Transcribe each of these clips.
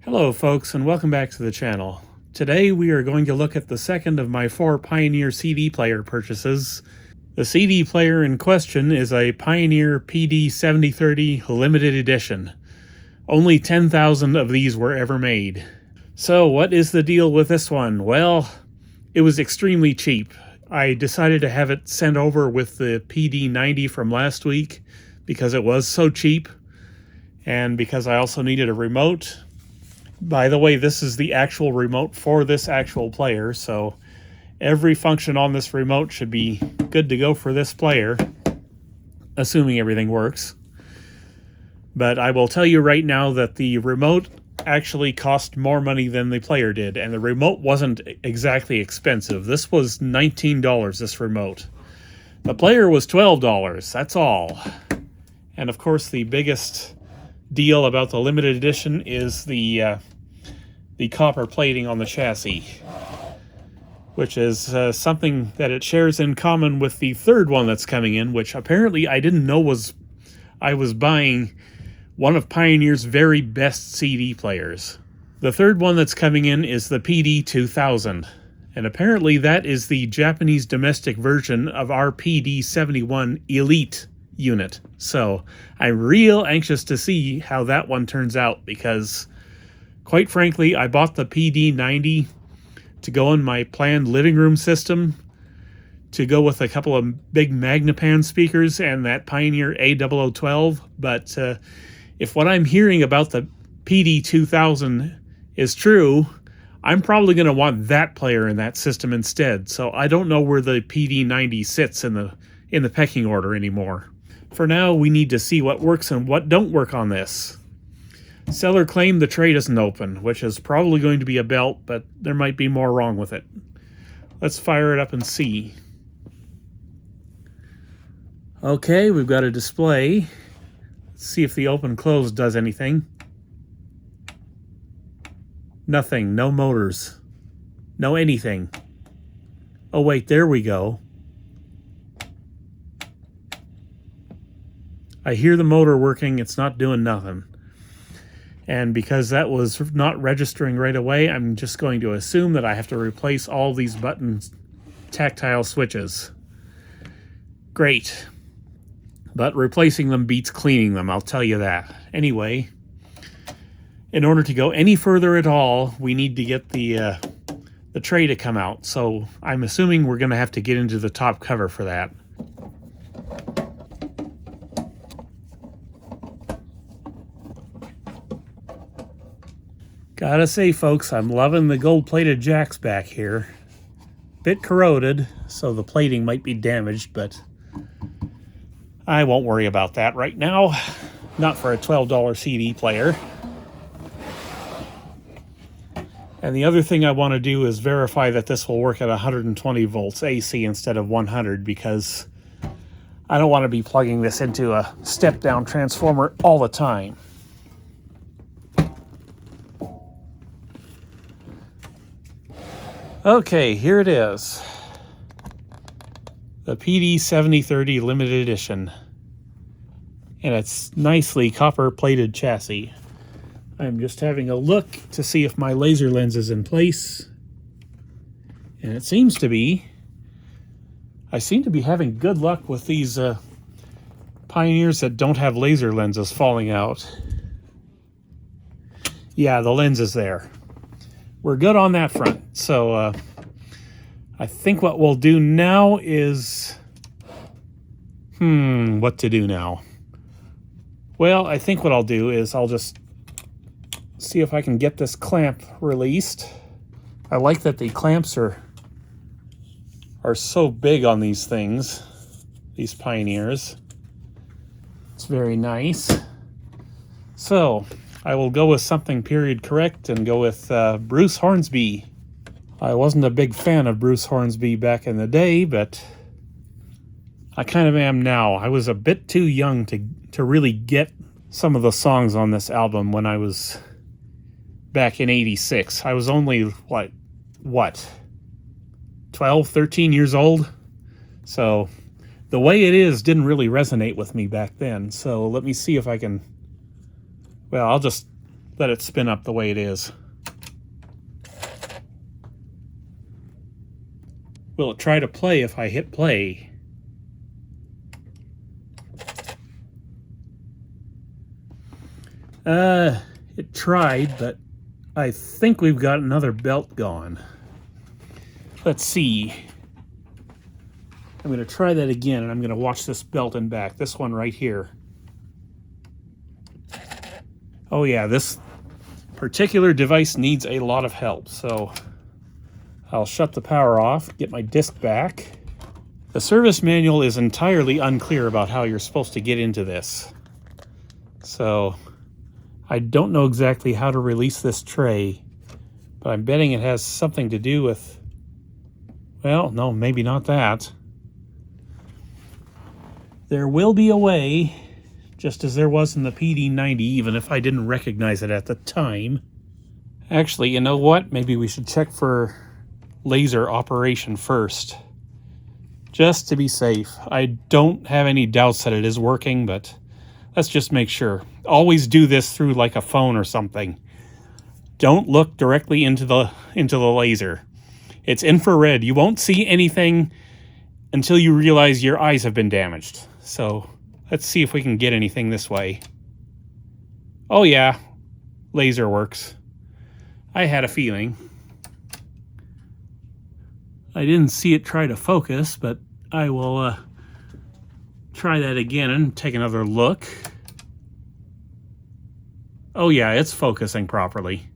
Hello folks, and welcome back to the channel. Today we are going to look at the second of my 4 Pioneer CD player purchases. The CD player in question is a Pioneer PD-7030 limited edition. Only 10,000 of these were ever made. So what is the deal with this one? Well, it was extremely cheap. I decided to have it sent over with the PD-90 from last week because it was so cheap, and because I also needed a remote. By the way, this is the actual remote for this actual player, so every function on this remote should be good to go for this player, assuming everything works. But I will tell you right now that the remote actually cost more money than the player did, and the remote wasn't exactly expensive. This was $19, this remote. The player was $12, that's all. And of course the biggest deal about the limited edition is the copper plating on the chassis, which is something that it shares in common with the third one that's coming in, which apparently I didn't know I was buying one of Pioneer's very best CD players. The third one that's coming in is the PD-7030, and apparently that is the Japanese domestic version of our PD-71 Elite unit. So I'm real anxious to see how that one turns out, because quite frankly I bought the PD-90 to go in my planned living room system, to go with a couple of big Magnapan speakers and that Pioneer A0012, but if what I'm hearing about the PD-7030 is true, I'm probably going to want that player in that system instead. So I don't know where the PD-90 sits in the pecking order anymore. For now, we need to see what works and what don't work on this. Seller claimed the tray doesn't open, which is probably going to be a belt, but there might be more wrong with it. Let's fire it up and see. Okay, we've got a display. Let's see if the open-close does anything. Nothing, no motors, no anything. Oh wait, there we go. I hear the motor working, it's not doing nothing. And because that was not registering right away, I'm just going to assume that I have to replace all these buttons, tactile switches. Great. But replacing them beats cleaning them, I'll tell you that. Anyway, in order to go any further at all, we need to get the tray to come out. So I'm assuming we're going to have to get into the top cover for that. Gotta say, folks, I'm loving the gold-plated jacks back here. Bit corroded, so the plating might be damaged, but I won't worry about that right now. Not for a $12 CD player. And the other thing I want to do is verify that this will work at 120 volts AC instead of 100, because I don't want to be plugging this into a step-down transformer all the time. Okay, here it is. The PD-7030 limited edition. And it's nicely copper-plated chassis. I'm just having a look to see if my laser lens is in place. And it seems to be. I seem to be having good luck with these Pioneers that don't have laser lenses falling out. Yeah, the lens is there. We're good on that front. So I think what we'll do now is... what to do now? Well, I think what I'll do is I'll just see if I can get this clamp released. I like that the clamps are so big on these things, these Pioneers. It's very nice. So I will go with something period correct and go with Bruce Hornsby. I wasn't a big fan of Bruce Hornsby back in the day, but I kind of am now. I was a bit too young to really get some of the songs on this album when I was back in '86. I was only, what, 12, 13 years old? So the way it is didn't really resonate with me back then. So let me see if I can... Well, I'll just let it spin up the way it is. Will it try to play if I hit play? It tried, but I think we've got another belt gone. Let's see. I'm going to try that again, and I'm going to watch this belt and back. This one right here. Oh yeah, this particular device needs a lot of help, so I'll shut the power off, get my disc back. The service manual is entirely unclear about how you're supposed to get into this. So I don't know exactly how to release this tray, but I'm betting it has something to do with, well, no, maybe not that. There will be a way, just as there was in the PD-90, even if I didn't recognize it at the time. Actually, you know what? Maybe we should check for laser operation first, just to be safe. I don't have any doubts that it is working, but let's just make sure. Always do this through like a phone or something. Don't look directly into the laser. It's infrared. You won't see anything until you realize your eyes have been damaged. So let's see if we can get anything this way. Oh yeah, laser works. I had a feeling. I didn't see it try to focus, but I will try that again and take another look. Oh yeah, it's focusing properly.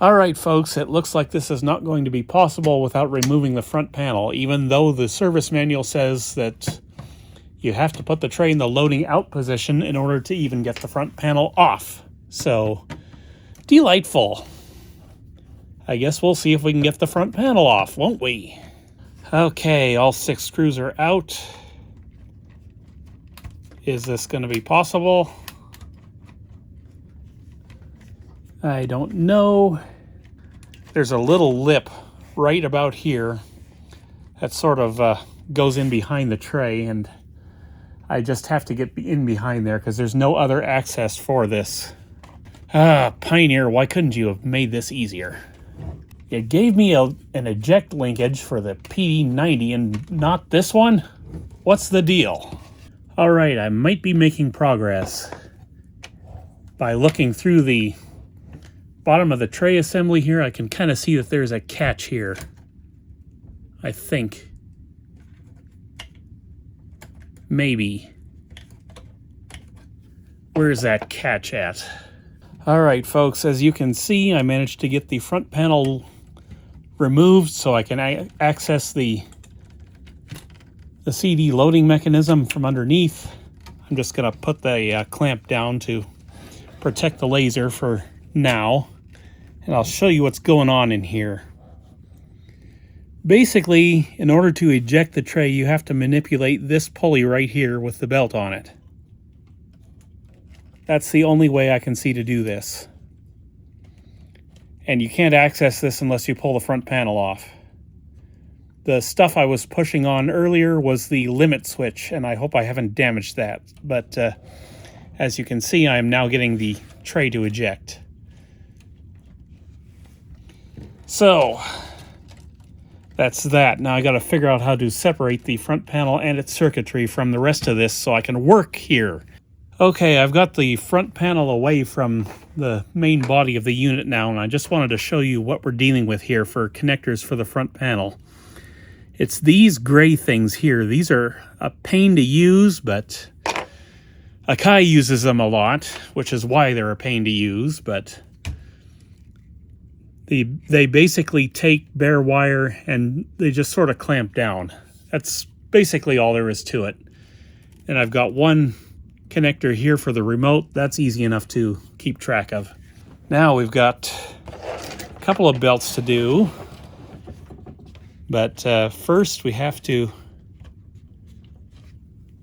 All right, folks, it looks like this is not going to be possible without removing the front panel, even though the service manual says that you have to put the tray in the loading out position in order to even get the front panel off. So, delightful. I guess we'll see if we can get the front panel off, won't we? Okay, all 6 screws are out. Is this going to be possible? I don't know. There's a little lip right about here that sort of goes in behind the tray, and I just have to get in behind there because there's no other access for this. Ah, Pioneer, why couldn't you have made this easier? It gave me an eject linkage for the PD-90 and not this one? What's the deal? All right, I might be making progress by looking through the bottom of the tray assembly here. I can kind of see that there's a catch here, I think. Maybe. Where's that catch at? All right, folks, as you can see, I managed to get the front panel removed so I can access the CD loading mechanism from underneath. I'm just going to put the clamp down to protect the laser for now, and I'll show you what's going on in here. Basically, in order to eject the tray, you have to manipulate this pulley right here with the belt on it. That's the only way I can see to do this. And you can't access this unless you pull the front panel off. The stuff I was pushing on earlier was the limit switch, and I hope I haven't damaged that. But as you can see, I am now getting the tray to eject. So that's that. Now I got to figure out how to separate the front panel and its circuitry from the rest of this so I can work here. Okay, I've got the front panel away from the main body of the unit now, and I just wanted to show you what we're dealing with here for connectors for the front panel. It's these gray things here. These are a pain to use, but Akai uses them a lot, which is why they're a pain to use, but they basically take bare wire and they just sort of clamp down. That's basically all there is to it. And I've got one connector here for the remote. That's easy enough to keep track of. Now we've got a couple of belts to do, but first we have to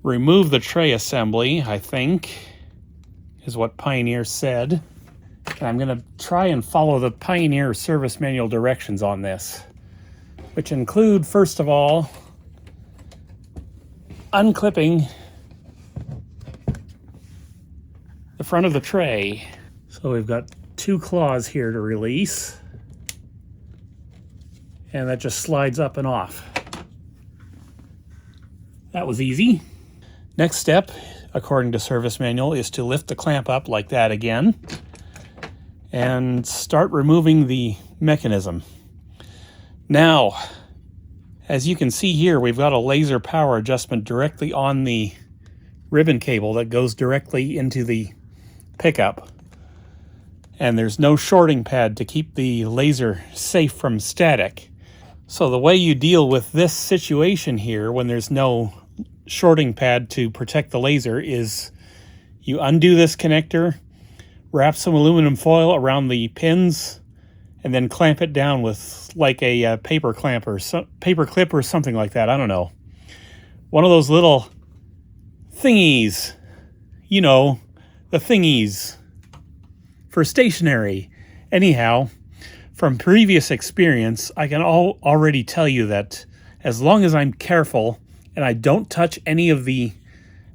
remove the tray assembly, I think, is what Pioneer said. And I'm going to try and follow the Pioneer service manual directions on this, which include, first of all, unclipping the front of the tray. So we've got 2 claws here to release. And that just slides up and off. That was easy. Next step, according to service manual, is to lift the clamp up like that again and start removing the mechanism. Now, as you can see here, we've got a laser power adjustment directly on the ribbon cable that goes directly into the pickup. And there's no shorting pad to keep the laser safe from static. So the way you deal with this situation here, when there's no shorting pad to protect the laser, is you undo this connector, wrap some aluminum foil around the pins, and then clamp it down with like a paper clamp or paper clip or something like that. I don't know. One of those little thingies, you know, the thingies for stationery. Anyhow, from previous experience, I can already tell you that as long as I'm careful and I don't touch any of the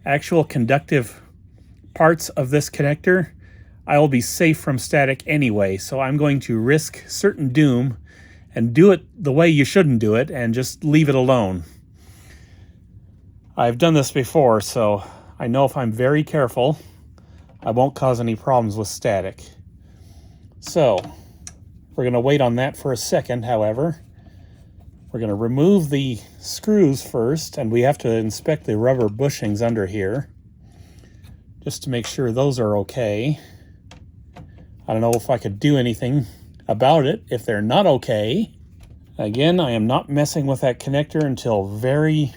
actual conductive parts of this connector, I will be safe from static anyway. So I'm going to risk certain doom and do it the way you shouldn't do it and just leave it alone. I've done this before, so I know if I'm very careful, I won't cause any problems with static. So we're going to wait on that for a second, however. We're going to remove the screws first, and we have to inspect the rubber bushings under here just to make sure those are okay. I don't know if I could do anything about it if they're not okay. Again, I am not messing with that connector until very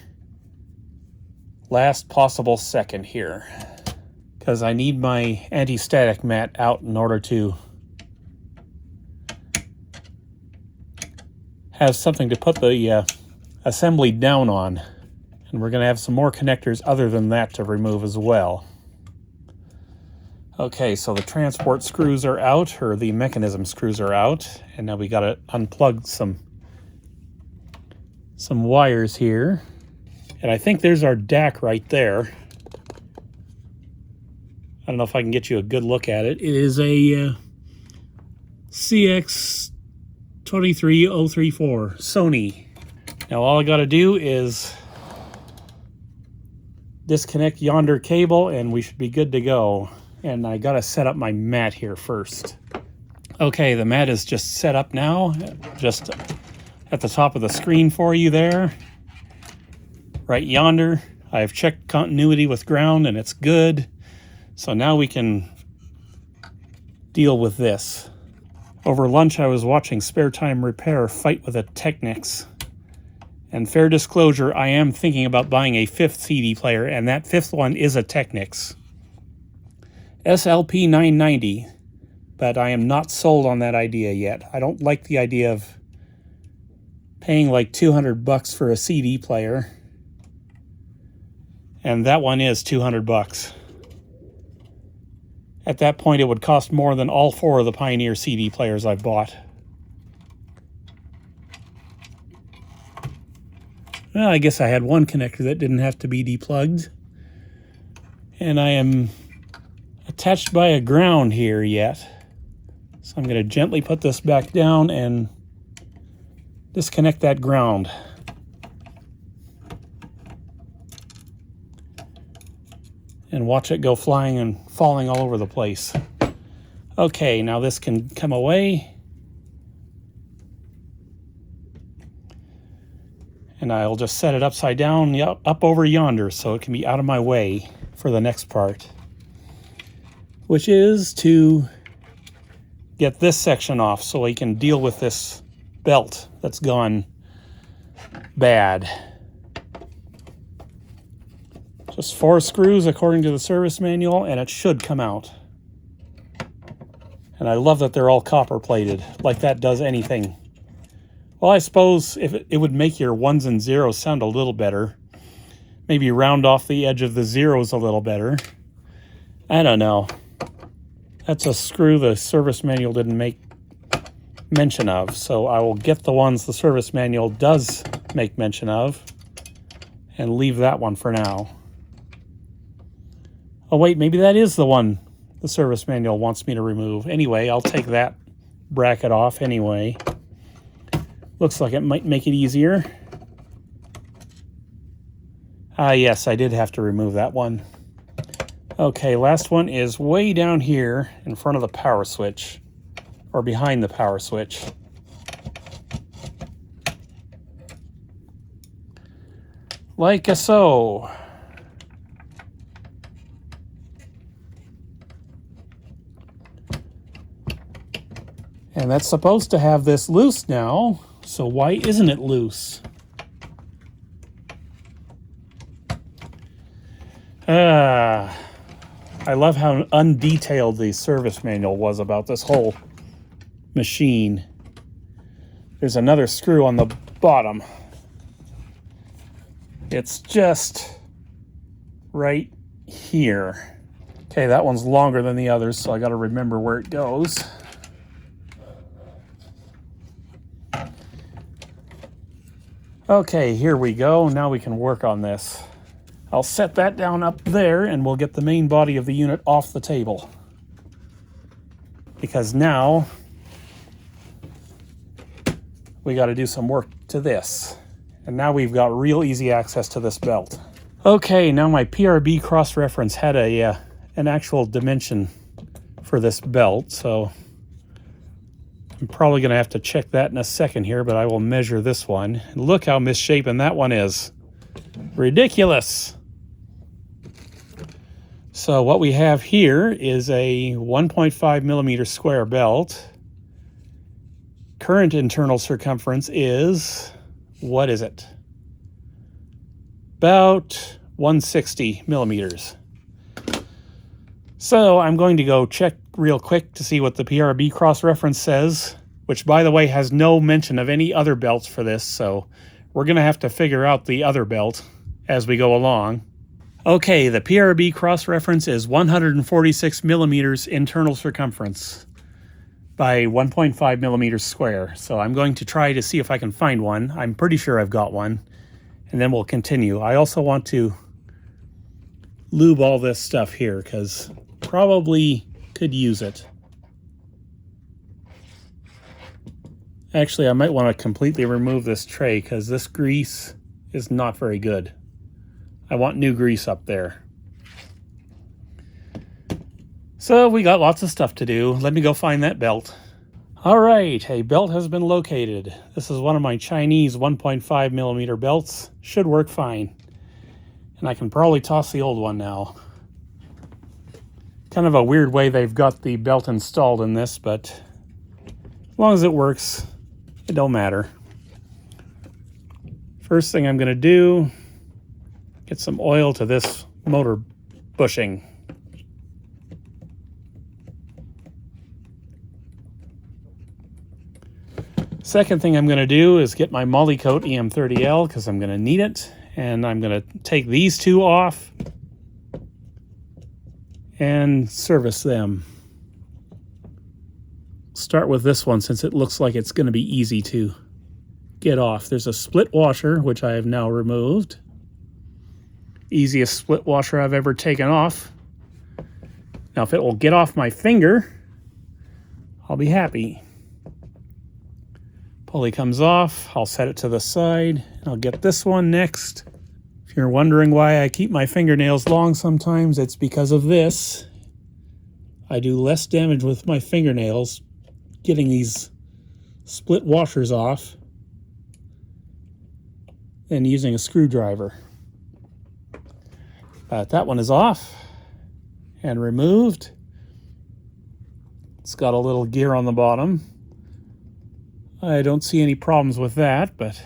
last possible second here, because I need my anti-static mat out in order to have something to put the assembly down on. And we're going to have some more connectors other than that to remove as well. Okay, so the transport screws are out, or the mechanism screws are out, and now we got to unplug some wires here. And I think there's our DAC right there. I don't know if I can get you a good look at it. It is a CX23034 Sony. Now all I got to do is disconnect yonder cable and we should be good to go. And I got to set up my mat here first. Okay, the mat is just set up now, just at the top of the screen for you there. Right yonder. I've checked continuity with ground and it's good. So now we can deal with this. Over lunch I was watching Spare Time Repair fight with a Technics. And fair disclosure, I am thinking about buying a 5th CD player, and that 5th one is a Technics. SLP 990, but I am not sold on that idea yet. I don't like the idea of paying like $200 for a CD player. And that one is $200. At that point, it would cost more than all 4 of the Pioneer CD players I've bought. Well, I guess I had one connector that didn't have to be deplugged. And I am attached by a ground here yet. So I'm going to gently put this back down and disconnect that ground. And watch it go flying and falling all over the place. Okay, now this can come away. And I'll just set it upside down, up over yonder, so it can be out of my way for the next part. Which is to get this section off so we can deal with this belt that's gone bad. Just 4 screws according to the service manual, and it should come out. And I love that they're all copper plated, like that does anything. Well, I suppose if it would make your 1s and 0s sound a little better. Maybe round off the edge of the 0s a little better. I don't know. That's a screw the service manual didn't make mention of, so I will get the ones the service manual does make mention of and leave that one for now. Oh wait, maybe that is the one the service manual wants me to remove. Anyway, I'll take that bracket off anyway. Looks like it might make it easier. Ah, yes, I did have to remove that one. Okay, last one is way down here in front of the power switch, or behind the power switch. Like so. And that's supposed to have this loose now, so why isn't it loose? I love how undetailed the service manual was about this whole machine. There's another screw on the bottom. It's just right here. Okay, that one's longer than the others, so I got to remember where it goes. Okay, here we go. Now we can work on this. I'll set that down up there and we'll get the main body of the unit off the table. Because now we got to do some work to this. And now we've got real easy access to this belt. Okay, now my PRB cross-reference had an actual dimension for this belt, so I'm probably going to have to check that in a second here, but I will measure this one. And look how misshapen that one is. Ridiculous! So what we have here is a 1.5 millimeter square belt. Current internal circumference is, what is it? About 160 millimeters. So I'm going to go check real quick to see what the PRB cross-reference says, which, by the way, has no mention of any other belts for this, so we're going to have to figure out the other belt as we go along. Okay, the PRB cross-reference is 146 millimeters internal circumference by 1.5 millimeters square. So I'm going to try to see if I can find one. I'm pretty sure I've got one, and then we'll continue. I also want to lube all this stuff here because probably could use it. Actually, I might want to completely remove this tray because this grease is not very good. I want new grease up there. So we got lots of stuff to do. Let me go find that belt. All right, a belt has been located. This is one of my Chinese 1.5 millimeter belts. Should work fine. And I can probably toss the old one now. Kind of a weird way they've got the belt installed in this, but as long as it works, it don't matter. First thing I'm going to do, get some oil to this motor bushing. Second thing I'm going to do is get my Molykote EM30L because I'm going to need it. And I'm going to take these two off and service them. Start with this one since it looks like it's going to be easy to get off. There's a split washer, which I have now removed. Easiest split washer I've ever taken off. Now, if it will get off my finger, I'll be happy. Pulley comes off. I'll set it to the side. I'll get this one next. If you're wondering why I keep my fingernails long sometimes, it's because of this. I do less damage with my fingernails getting these split washers off than using a screwdriver. That one is off and removed. It's got a little gear on the bottom. I don't see any problems with that, but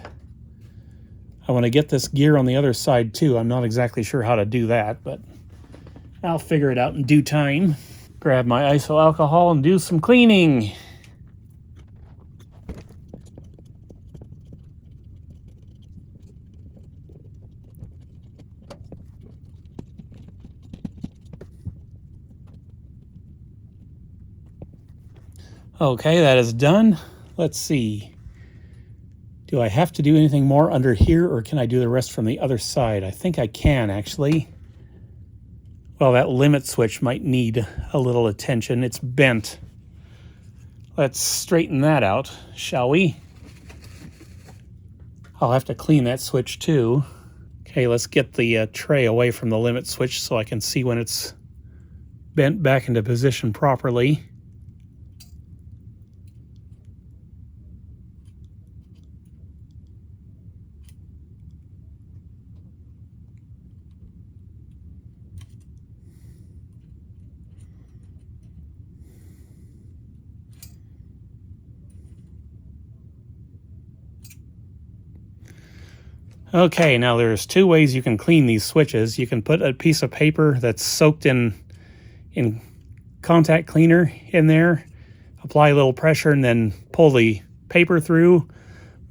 I want to get this gear on the other side too. I'm not exactly sure how to do that, but I'll figure it out in due time. Grab my iso alcohol and do some cleaning. Okay, that is done. Let's see. Do I have to do anything more under here, or can I do the rest from the other side? I think I can, actually. Well, that limit switch might need a little attention. It's bent. Let's straighten that out, shall we? I'll have to clean that switch too. Okay, let's get the tray away from the limit switch so I can see when it's bent back into position properly. Okay, now there's two ways you can clean these switches. You can put a piece of paper that's soaked in contact cleaner in there, apply a little pressure, and then pull the paper through.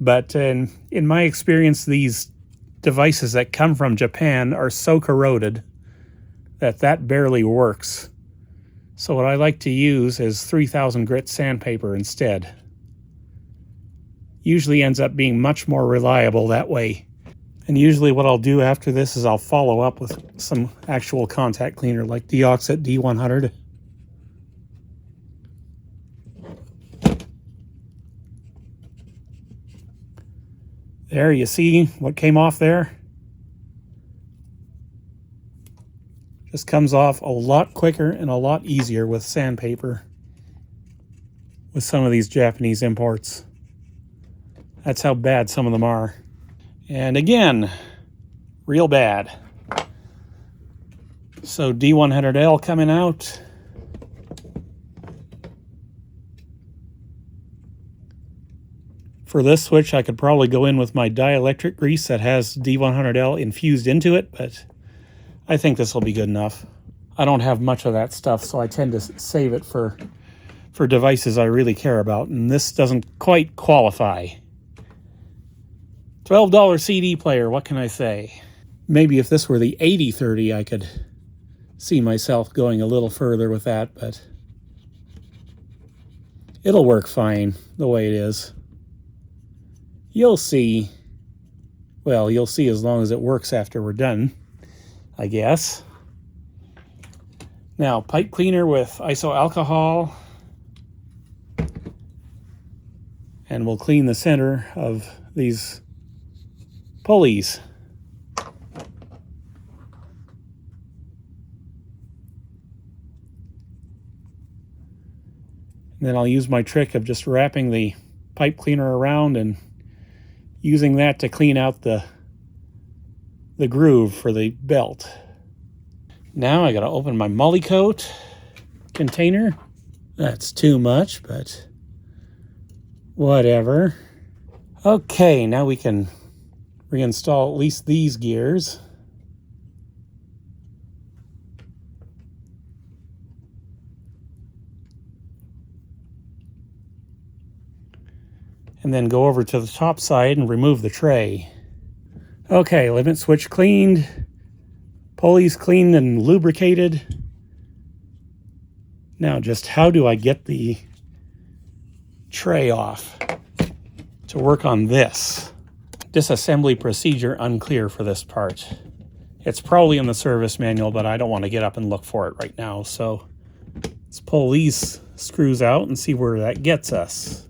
But in my experience, these devices that come from Japan are so corroded that barely works. So what I like to use is 3000 grit sandpaper instead. Usually ends up being much more reliable that way. And usually what I'll do after this is I'll follow up with some actual contact cleaner like Deoxit D100. There, you see what came off there? Just comes off a lot quicker and a lot easier with sandpaper with some of these Japanese imports. That's how bad some of them are. And again, real bad. So D100L coming out. For this switch, I could probably go in with my dielectric grease that has D100L infused into it, but I think this will be good enough. I don't have much of that stuff, so I tend to save it for devices I really care about, and this doesn't quite qualify. $12 CD player, what can I say? Maybe if this were the 8030, I could see myself going a little further with that, but it'll work fine the way it is. You'll see. Well, you'll see as long as it works after we're done, I guess. Now, pipe cleaner with isoalcohol. And we'll clean the center of these pulleys. And then I'll use my trick of just wrapping the pipe cleaner around and using that to clean out the groove for the belt. Now I gotta open my Molykote container. That's too much, but whatever. Okay, now we can reinstall at least these gears. And then go over to the top side and remove the tray. Okay, limit switch cleaned, pulleys cleaned and lubricated. Now just how do I get the tray off to work on this? Disassembly procedure unclear for this part. It's probably in the service manual, but I don't want to get up and look for it right now. So let's pull these screws out and see where that gets us.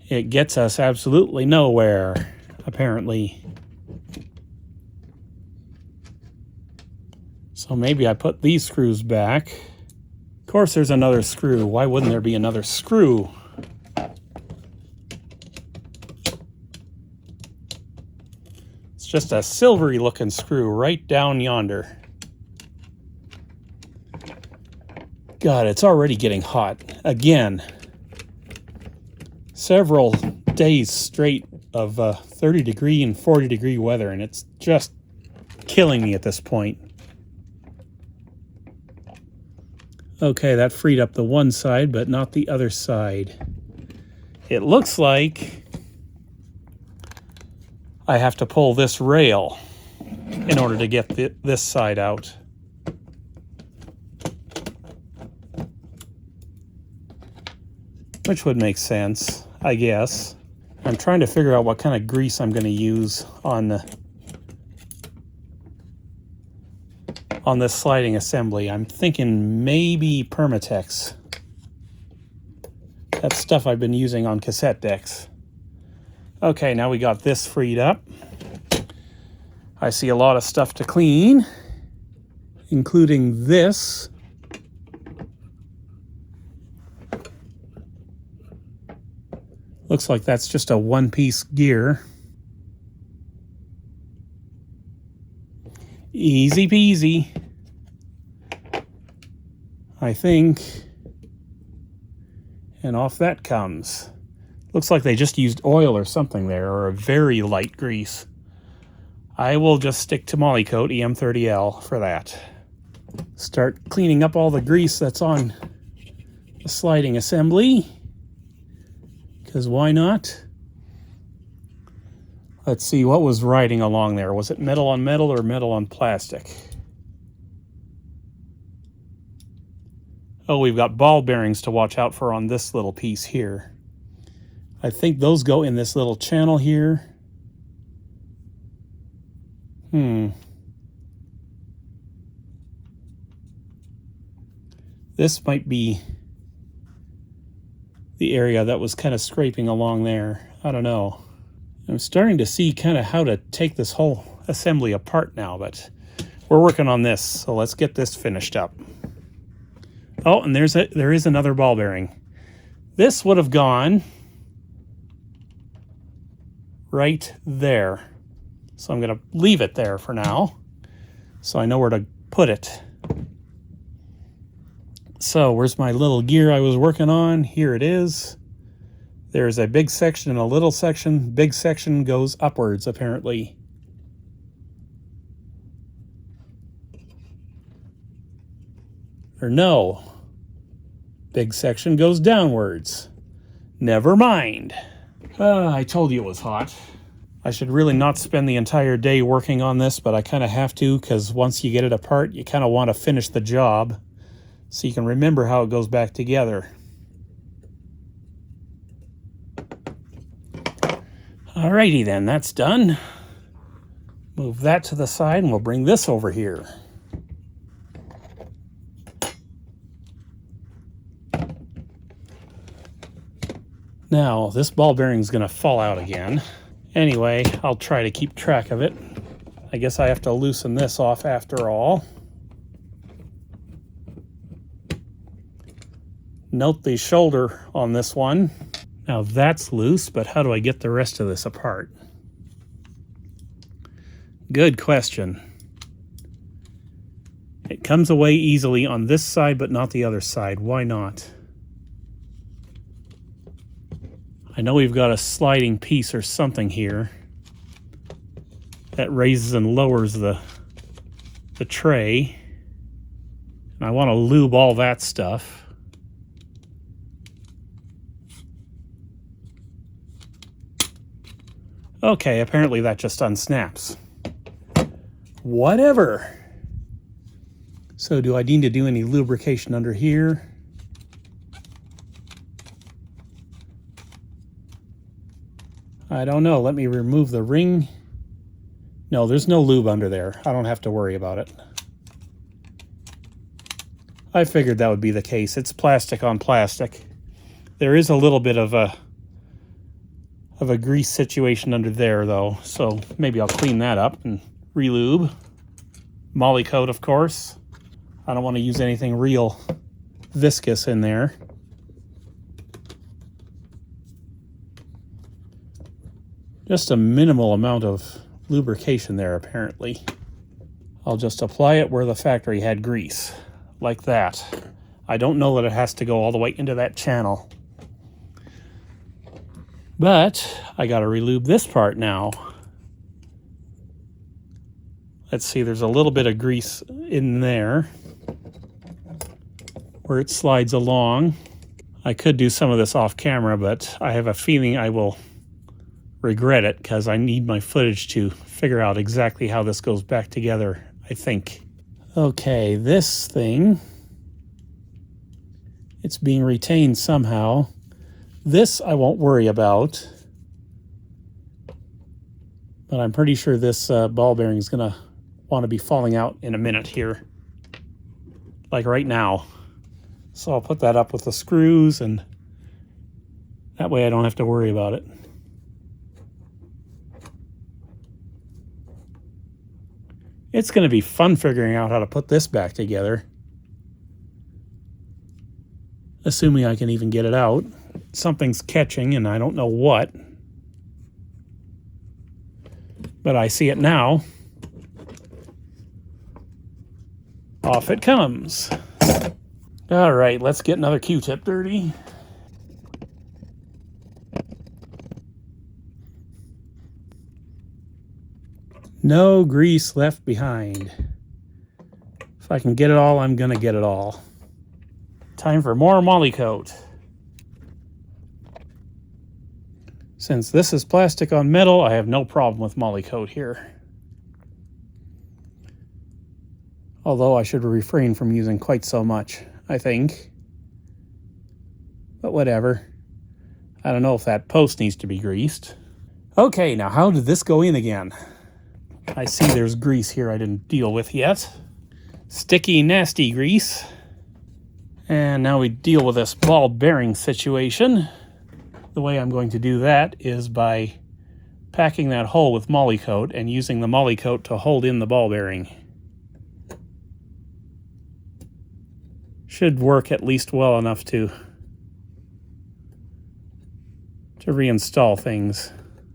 It gets us absolutely nowhere, apparently. So maybe I put these screws back. Of course there's another screw. Why wouldn't there be another screw? It's just a silvery looking screw right down yonder. God, it's already getting hot. Again. Several days straight of 30 degree and 40 degree weather, and it's just killing me at this point. Okay, that freed up the one side, but not the other side. It looks like I have to pull this rail in order to get this side out. Which would make sense, I guess. I'm trying to figure out what kind of grease I'm going to use on on this sliding assembly. I'm thinking maybe Permatex. That's stuff I've been using on cassette decks. Okay, now we got this freed up. I see a lot of stuff to clean, including this. Looks like that's just a one-piece gear. Easy peasy, I think. And off that comes. Looks like they just used oil or something there, or a very light grease. I will just stick to Molykote EM30L for that. Start cleaning up all the grease that's on the sliding assembly, because why not? Let's see, what was riding along there? Was it metal on metal or metal on plastic? Oh, we've got ball bearings to watch out for on this little piece here. I think those go in this little channel here. This might be the area that was kind of scraping along there. I don't know. I'm starting to see kind of how to take this whole assembly apart now, but we're working on this, so let's get this finished up. Oh, and there is another ball bearing. This would have gone right there. So I'm going to leave it there for now, so I know where to put it. So where's my little gear I was working on? Here it is. There's a big section and a little section. Big section goes upwards, apparently. Or no. Big section goes downwards. Never mind. I told you it was hot. I should really not spend the entire day working on this, but I kind of have to, because once you get it apart, you kind of want to finish the job so you can remember how it goes back together. Alrighty then, that's done. Move that to the side and we'll bring this over here. Now, this ball bearing is going to fall out again. Anyway, I'll try to keep track of it. I guess I have to loosen this off after all. Note the shoulder on this one. Now that's loose, but how do I get the rest of this apart? Good question. It comes away easily on this side, but not the other side. Why not? I know we've got a sliding piece or something here that raises and lowers the tray. And I want to lube all that stuff. Okay, apparently that just unsnaps. Whatever. So do I need to do any lubrication under here? I don't know. Let me remove the ring. No, there's no lube under there. I don't have to worry about it. I figured that would be the case. It's plastic on plastic. There is a little bit of a grease situation under there, though, so maybe I'll clean that up and re-lube. Molykote, of course. I don't want to use anything real viscous in there. Just a minimal amount of lubrication there, apparently. I'll just apply it where the factory had grease, like that. I don't know that it has to go all the way into that channel. But I gotta relube this part now. Let's see, there's a little bit of grease in there where it slides along. I could do some of this off camera, but I have a feeling I will regret it because I need my footage to figure out exactly how this goes back together, I think. Okay, this thing, it's being retained somehow. This I won't worry about, but I'm pretty sure this ball bearing is going to want to be falling out in a minute here. like right now. So I'll put that up with the screws, and that way I don't have to worry about it. It's going to be fun figuring out how to put this back together. Assuming I can even get it out. Something's catching and I don't know what. But I see it now. Off it comes. All right, let's get another Q-tip dirty. No grease left behind. If I can get it all, I'm gonna get it all. Time for more moly coat. Since this is plastic on metal, I have no problem with moly coat here. Although I should refrain from using quite so much, I think. But whatever. I don't know if that post needs to be greased. Okay, now how did this go in again? I see there's grease here I didn't deal with yet. Sticky, nasty grease. And now we deal with this ball bearing situation. The way I'm going to do that is by packing that hole with moly coat and using the moly coat to hold in the ball bearing. Should work at least well enough to reinstall things.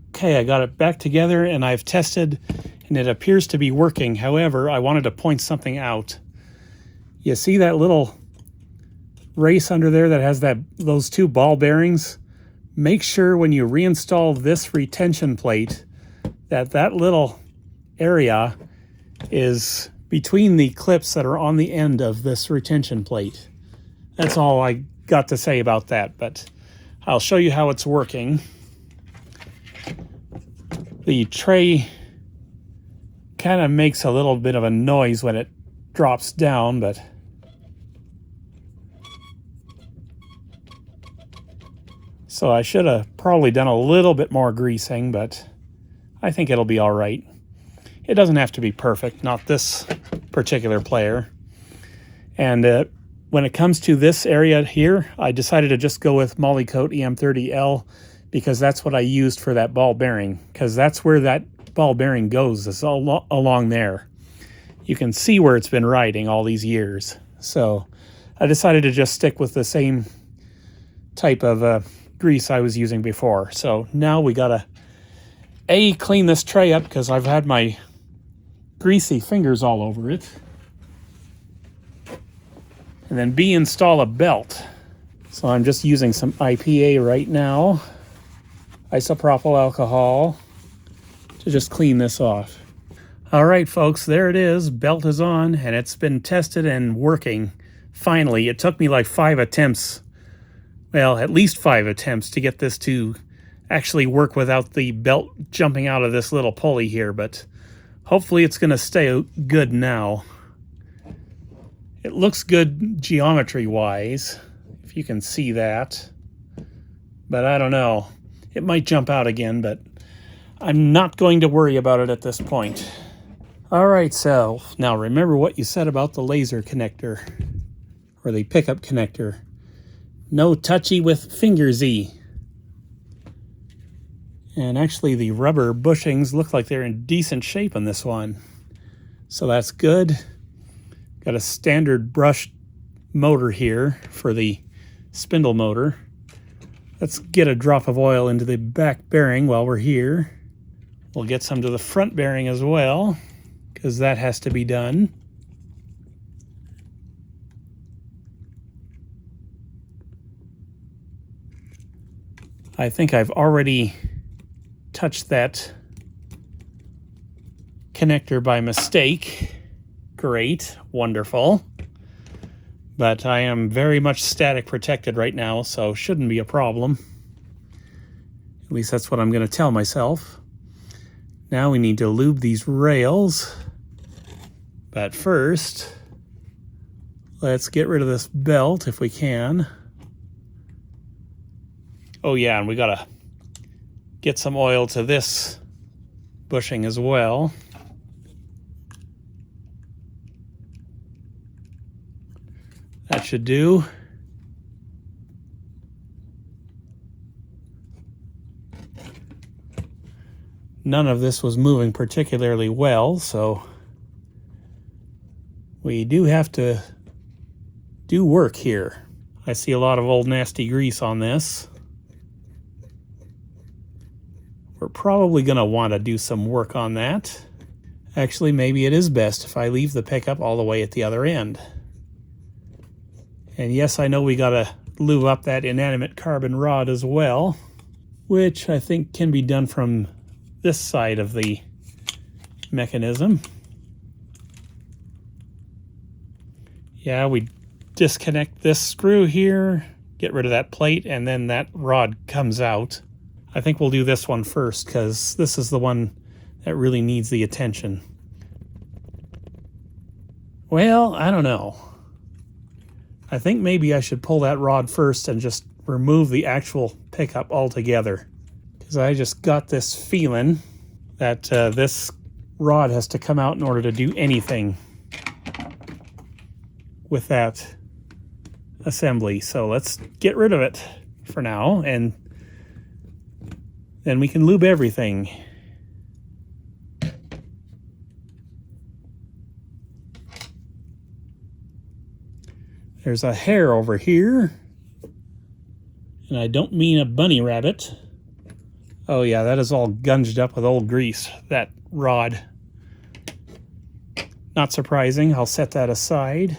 Okay, I got it back together and I've tested and it appears to be working. However, I wanted to point something out. You see that little race under there that has those two ball bearings? Make sure when you reinstall this retention plate that little area is between the clips that are on the end of this retention plate. That's all I got to say about that, but I'll show you how it's working. The tray kind of makes a little bit of a noise when it drops down, but so I should have probably done a little bit more greasing, but I think it'll be all right. It doesn't have to be perfect, not this particular player. And when it comes to this area here, I decided to just go with moly coat EM30L because that's what I used for that ball bearing, because that's where that ball bearing goes, is all along there. You can see where it's been riding all these years. So I decided to just stick with the same type of grease I was using before. So now we gotta clean this tray up because I've had my greasy fingers all over it, and then B, install a belt. So I'm just using some IPA right now, isopropyl alcohol, to just clean this off. All right, folks, there it is. Belt is on, and it's been tested and working. Finally, it took me like 5 attempts, well, at least 5 attempts to get this to actually work without the belt jumping out of this little pulley here, but hopefully it's going to stay good now. It looks good geometry-wise, if you can see that, but I don't know. It might jump out again, but I'm not going to worry about it at this point. All right, so now remember what you said about the laser connector, or the pickup connector. No touchy with finger Z. And actually the rubber bushings look like they're in decent shape on this one. So that's good. Got a standard brushed motor here for the spindle motor. Let's get a drop of oil into the back bearing while we're here. We'll get some to the front bearing as well, because that has to be done. I think I've already touched that connector by mistake. Great, wonderful. But I am very much static protected right now, so shouldn't be a problem. At least that's what I'm going to tell myself. Now we need to lube these rails. But first, let's get rid of this belt if we can. Oh yeah, and we gotta get some oil to this bushing as well. That should do. None of this was moving particularly well, so we do have to do work here. I see a lot of old nasty grease on this. We're probably going to want to do some work on that. Actually, maybe it is best if I leave the pickup all the way at the other end. And yes, I know we got to lube up that inanimate carbon rod as well, which I think can be done from this side of the mechanism. Yeah, we disconnect this screw here, get rid of that plate, and then that rod comes out. I think we'll do this one first because this is the one that really needs the attention. Well, I don't know. I think maybe I should pull that rod first and just remove the actual pickup altogether, because I just got this feeling that this rod has to come out in order to do anything with that assembly. So let's get rid of it for now, and then we can lube everything. There's a hair over here, and I don't mean a bunny rabbit. Oh yeah, that is all gunged up with old grease, that rod. Not surprising, I'll set that aside.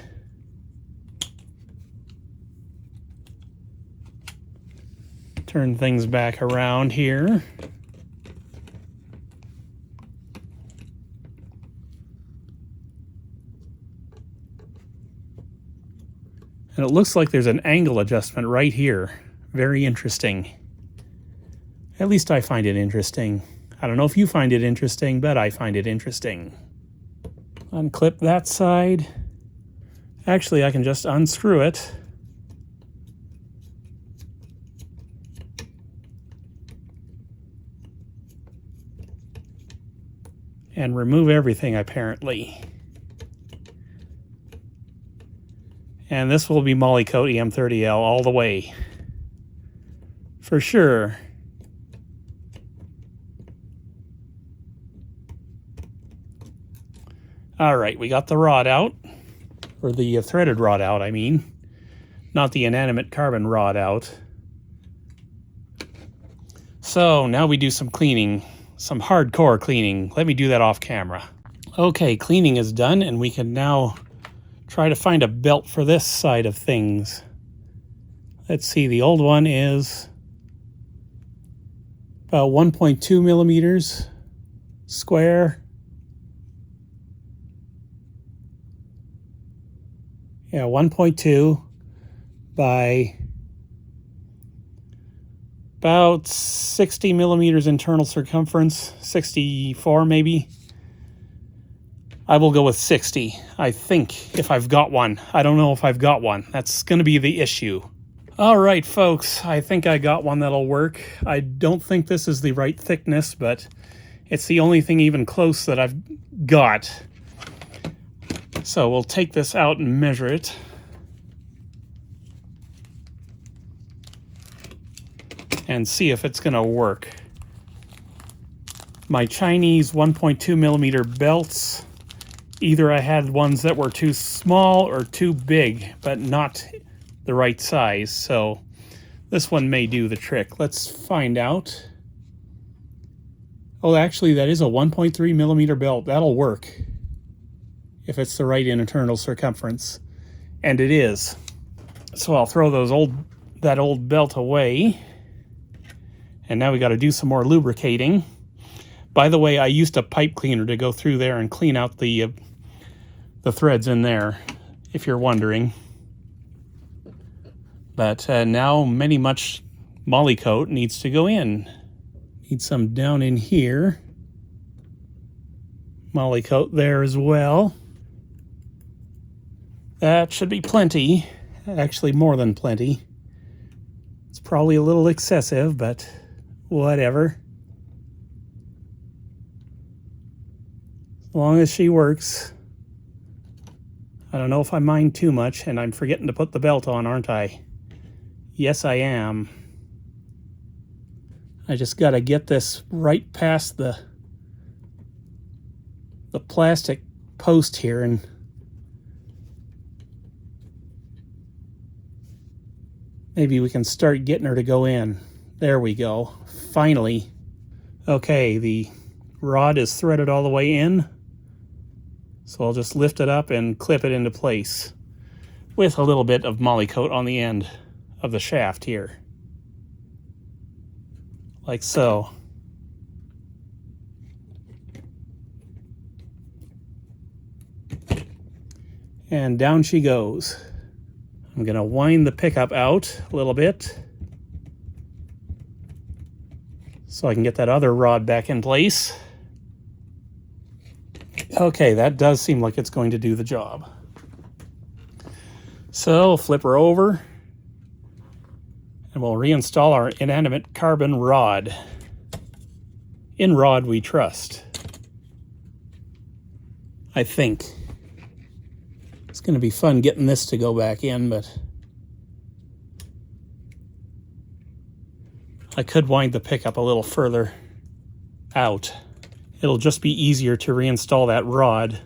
Turn things back around here. And it looks like there's an angle adjustment right here. Very interesting. At least I find it interesting. I don't know if you find it interesting, but I find it interesting. Unclip that side. Actually, I can just unscrew it. And remove everything, apparently. And this will be Molykote EM30L all the way. For sure. Alright, we got the rod out. Or the threaded rod out, I mean. Not the inanimate carbon rod out. So, now we do some cleaning. Some hardcore cleaning. Let me do that off camera. Okay, cleaning is done, and we can now try to find a belt for this side of things. Let's see, the old one is about 1.2 millimeters square. Yeah, 1.2 by about 60 millimeters internal circumference, 64 maybe. I will go with 60, I think, if I've got one. I don't know if I've got one. That's going to be the issue. All right, folks, I think I got one that'll work. I don't think this is the right thickness, but it's the only thing even close that I've got. So we'll take this out and measure it. And see if it's going to work. My Chinese 1.2 millimeter belts, either I had ones that were too small or too big, but not the right size. So this one may do the trick. Let's find out. Oh, actually, that is a 1.3 millimeter belt. That'll work if it's the right internal circumference. And it is. So I'll throw that old belt away. And now we got to do some more lubricating. By the way, I used a pipe cleaner to go through there and clean out the threads in there, if you're wondering. But now much Molykote needs to go in. Need some down in here. Molykote there as well. That should be plenty. Actually, more than plenty. It's probably a little excessive, but whatever. As long as she works, I don't know if I mind too much, and I'm forgetting to put the belt on, aren't I? Yes, I am. I just got to get this right past the plastic post here, and maybe we can start getting her to go in. There we go. Finally. Okay, the rod is threaded all the way in, so I'll just lift it up and clip it into place with a little bit of moly coat on the end of the shaft here. Like so. And down she goes. I'm going to wind the pickup out a little bit so I can get that other rod back in place. Okay, that does seem like it's going to do the job. So flip her over, and we'll reinstall our inanimate carbon rod. In rod we trust, I think. It's going to be fun getting this to go back in, but I could wind the pickup a little further out. It'll just be easier to reinstall that rod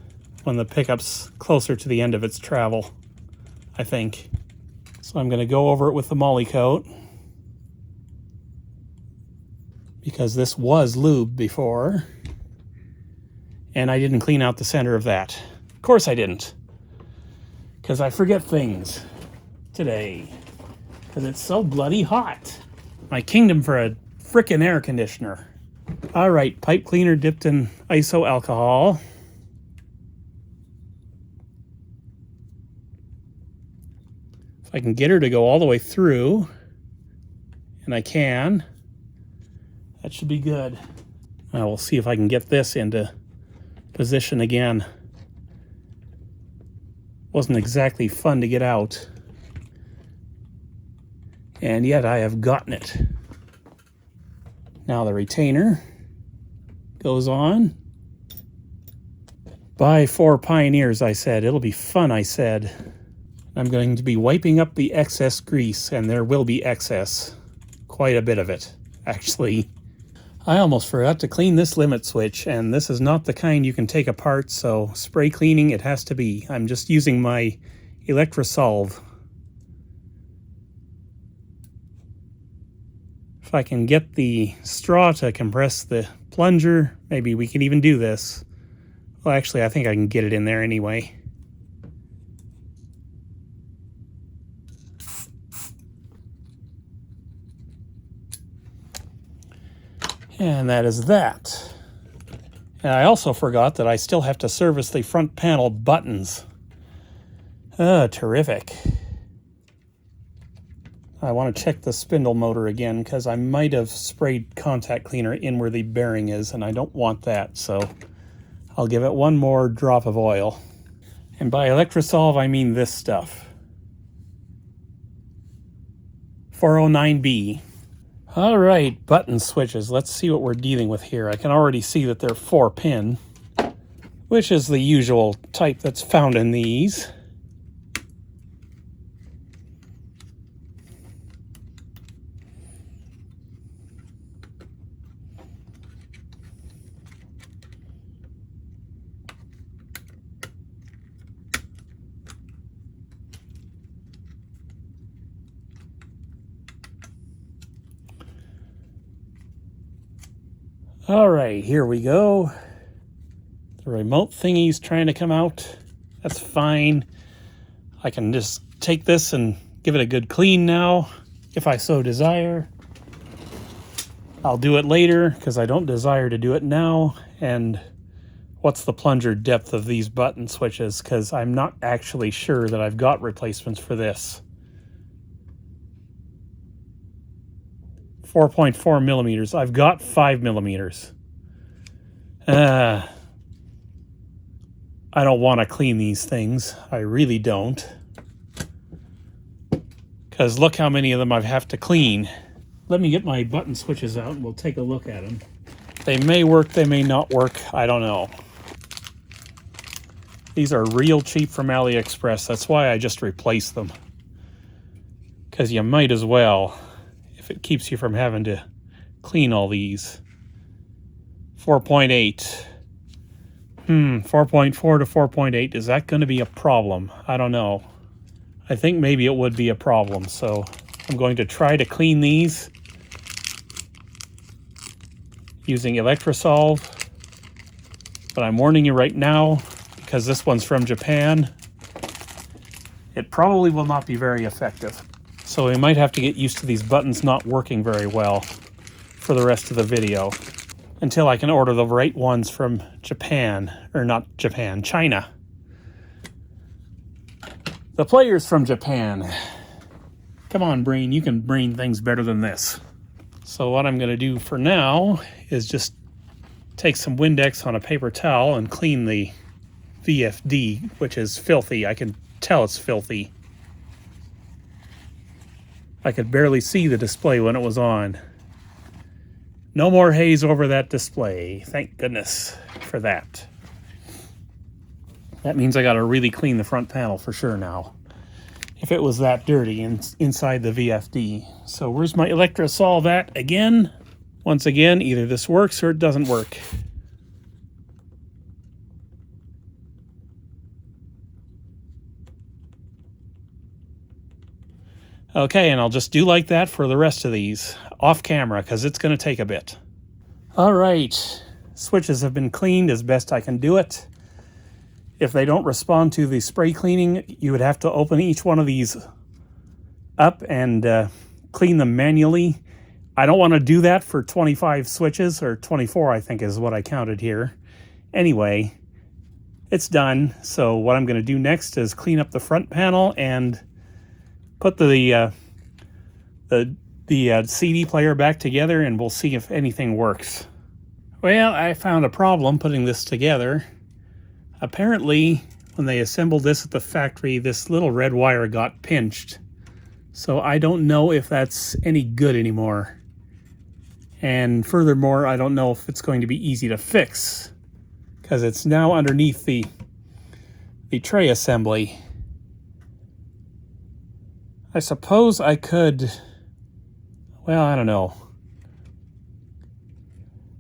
when the pickup's closer to the end of its travel, I think. So I'm going to go over it with the moly coat, because this was lubed before, and I didn't clean out the center of that. Of course I didn't, because I forget things today, because it's so bloody hot. My kingdom for a frickin' air conditioner. All right, pipe cleaner dipped in iso alcohol. If I can get her to go all the way through, and I can, that should be good. Now we'll see if I can get this into position again. Wasn't exactly fun to get out, and yet I have gotten it. Now the retainer goes on. Buy 4 Pioneers, I said. It'll be fun, I said. I'm going to be wiping up the excess grease, and there will be excess. Quite a bit of it, actually. I almost forgot to clean this limit switch, and this is not the kind you can take apart, so spray cleaning it has to be. I'm just using my Electrosolve. If I can get the straw to compress the plunger, maybe we can even do this. Well, actually, I think I can get it in there anyway. And that is that. And I also forgot that I still have to service the front panel buttons. Terrific. I want to check the spindle motor again, because I might have sprayed contact cleaner in where the bearing is, and I don't want that, so I'll give it one more drop of oil. And by Electrosolve, I mean this stuff. 409B. All right, button switches. Let's see what we're dealing with here. I can already see that they're 4-pin, which is the usual type that's found in these. All right, here we go. The remote thingy's trying to come out. That's fine. I can just take this and give it a good clean now, if I so desire. I'll do it later, because I don't desire to do it now. And what's the plunger depth of these button switches? Because I'm not actually sure that I've got replacements for this. 4.4 millimeters. I've got 5 millimeters. I don't want to clean these things. I really don't. Because look how many of them I have to clean. Let me get my button switches out and we'll take a look at them. They may work, they may not work. I don't know. These are real cheap from AliExpress. That's why I just replaced them. Because you might as well, if it keeps you from having to clean all these. 4.8. 4.4 to 4.8. Is that going to be a problem? I don't know. I think maybe it would be a problem. So I'm going to try to clean these using Electrosolve. But I'm warning you right now, because this one's from Japan, it probably will not be very effective. So we might have to get used to these buttons not working very well for the rest of the video until I can order the right ones from Japan, or not Japan, China. The player's from Japan. Come on, brain, you can brain things better than this. So what I'm gonna do for now is just take some Windex on a paper towel and clean the VFD, which is filthy. I can tell it's filthy. I could barely see the display when it was on. No more haze over that display. Thank goodness for that. That means I gotta really clean the front panel for sure now, if it was that dirty inside the VFD. So where's my Electrosolve at again? Once again, either this works or it doesn't work. Okay, and I'll just do like that for the rest of these, off camera, because it's going to take a bit. All right, switches have been cleaned as best I can do it. If they don't respond to the spray cleaning, you would have to open each one of these up and clean them manually. I don't want to do that for 25 switches, or 24 I think is what I counted here. Anyway, it's done. So what I'm going to do next is clean up the front panel and put the CD player back together, and we'll see if anything works. Well, I found a problem putting this together. Apparently, when they assembled this at the factory, this little red wire got pinched. So I don't know if that's any good anymore. And furthermore, I don't know if it's going to be easy to fix, because it's now underneath the tray assembly. I suppose I could, well, I don't know.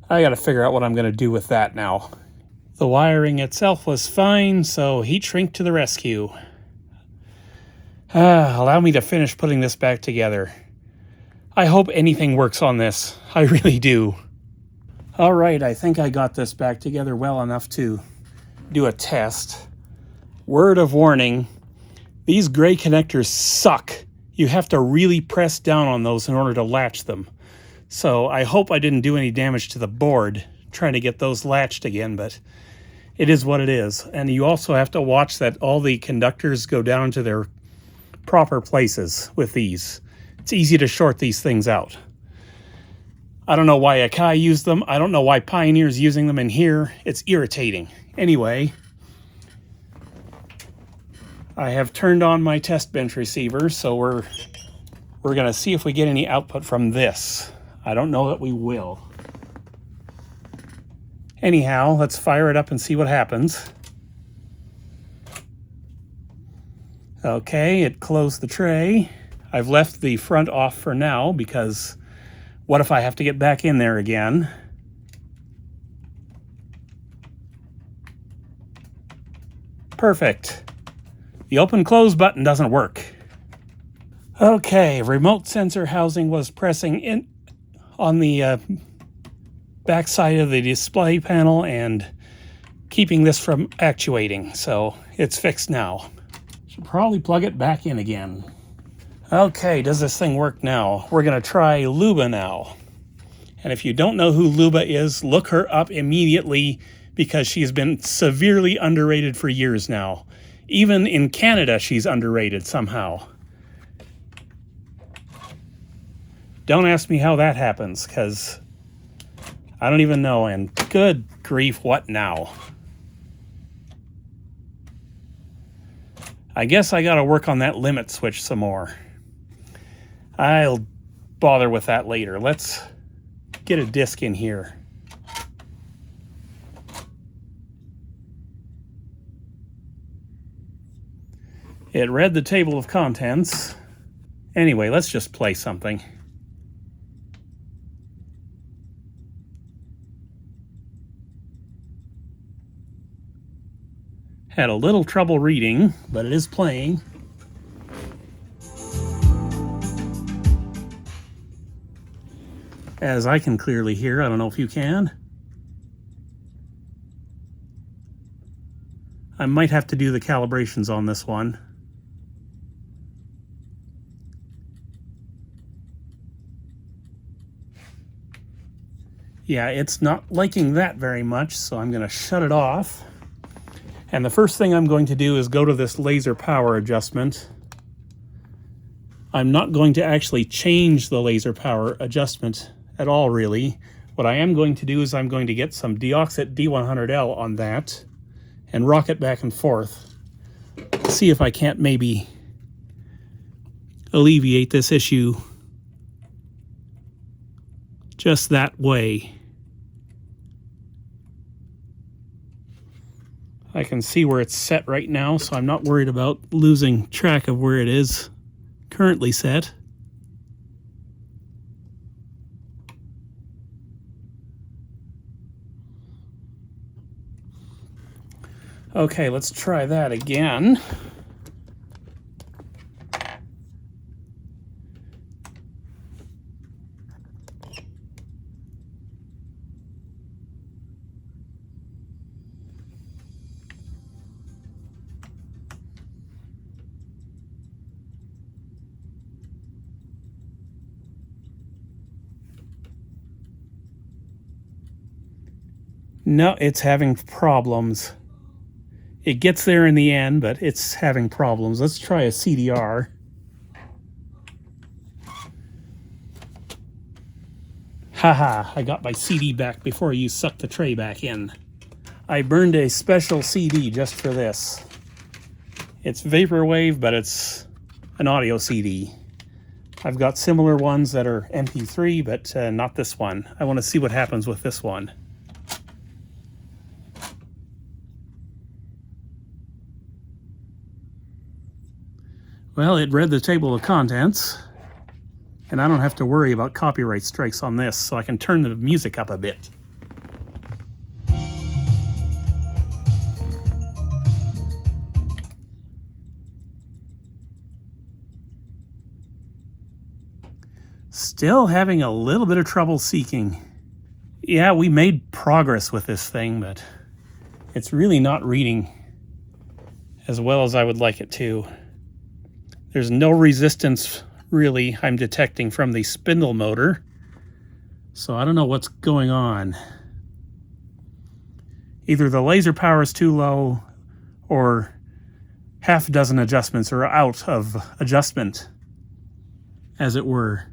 I gotta figure out what I'm gonna do with that now. The wiring itself was fine, so heat shrink to the rescue. Allow me to finish putting this back together. I hope anything works on this. I really do. All right, I think I got this back together well enough to do a test. Word of warning, these gray connectors suck. You have to really press down on those in order to latch them. So I hope I didn't do any damage to the board trying to get those latched again, but it is what it is. And you also have to watch that all the conductors go down to their proper places with these. It's easy to short these things out. I don't know why Akai used them. I don't know why Pioneer's using them in here. It's irritating. Anyway, I have turned on my test bench receiver, so we're going to see if we get any output from this. I don't know that we will. Anyhow, let's fire it up and see what happens. Okay, it closed the tray. I've left the front off for now, because what if I have to get back in there again? Perfect. The open-close button doesn't work. Okay, remote sensor housing was pressing in on the back side of the display panel and keeping this from actuating, so it's fixed now. Should probably plug it back in again. Okay, does this thing work now? We're going to try Luba now. And if you don't know who Luba is, look her up immediately, because she's been severely underrated for years now. Even in Canada, she's underrated somehow. Don't ask me how that happens, because I don't even know, and good grief, what now? I guess I gotta work on that limit switch some more. I'll bother with that later. Let's get a disc in here. It read the table of contents. Anyway, let's just play something. Had a little trouble reading, but it is playing. As I can clearly hear, I don't know if you can. I might have to do the calibrations on this one. Yeah, it's not liking that very much, so I'm going to shut it off. And the first thing I'm going to do is go to this laser power adjustment. I'm not going to actually change the laser power adjustment at all, really. What I am going to do is I'm going to get some Deoxit D100L on that and rock it back and forth. See if I can't maybe alleviate this issue just that way. I can see where it's set right now, so I'm not worried about losing track of where it is currently set. Okay, let's try that again. No, it's having problems. It gets there in the end, but it's having problems. Let's try a CDR. Haha, I got my CD back before you sucked the tray back in. I burned a special CD just for this. It's vaporwave, but it's an audio CD. I've got similar ones that are MP3, but not this one. I want to see what happens with this one. Well, it read the table of contents, and I don't have to worry about copyright strikes on this, so I can turn the music up a bit. Still having a little bit of trouble seeking. Yeah, we made progress with this thing, but it's really not reading as well as I would like it to. There's no resistance, really, I'm detecting from the spindle motor. So I don't know what's going on. Either the laser power is too low, or half a dozen adjustments are out of adjustment, as it were.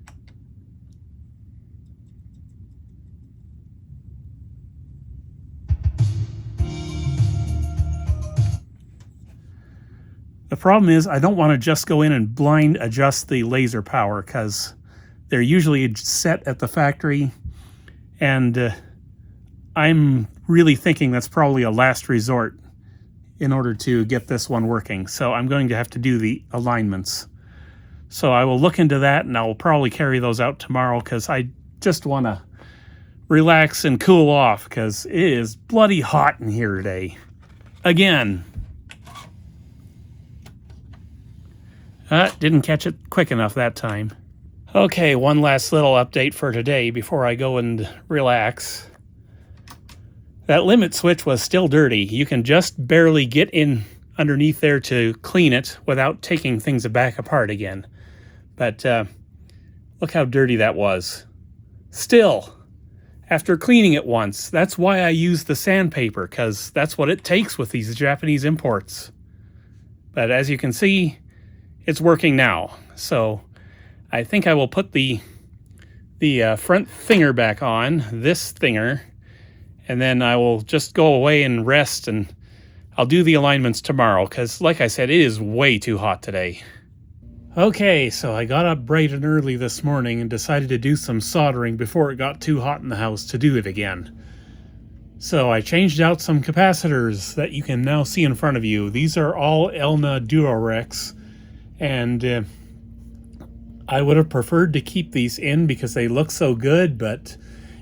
The problem is I don't want to just go in and blind adjust the laser power, because they're usually set at the factory, and I'm really thinking that's probably a last resort in order to get this one working. So I'm going to have to do the alignments. So I will look into that, and I will probably carry those out tomorrow, because I just want to relax and cool off, because it is bloody hot in here today. Again. Didn't catch it quick enough that time. Okay, one last little update for today before I go and relax. That limit switch was still dirty. You can just barely get in underneath there to clean it without taking things back apart again. But look how dirty that was. Still, after cleaning it once, that's why I use the sandpaper, because that's what it takes with these Japanese imports. But as you can see, it's working now. So I think I will put the front thinger back on, this thinger, and then I will just go away and rest, and I'll do the alignments tomorrow, because like I said, it is way too hot today. Okay, so I got up bright and early this morning and decided to do some soldering before it got too hot in the house to do it again. So I changed out some capacitors that you can now see in front of you. These are all Elna Duorex, and I would have preferred to keep these in because they look so good, but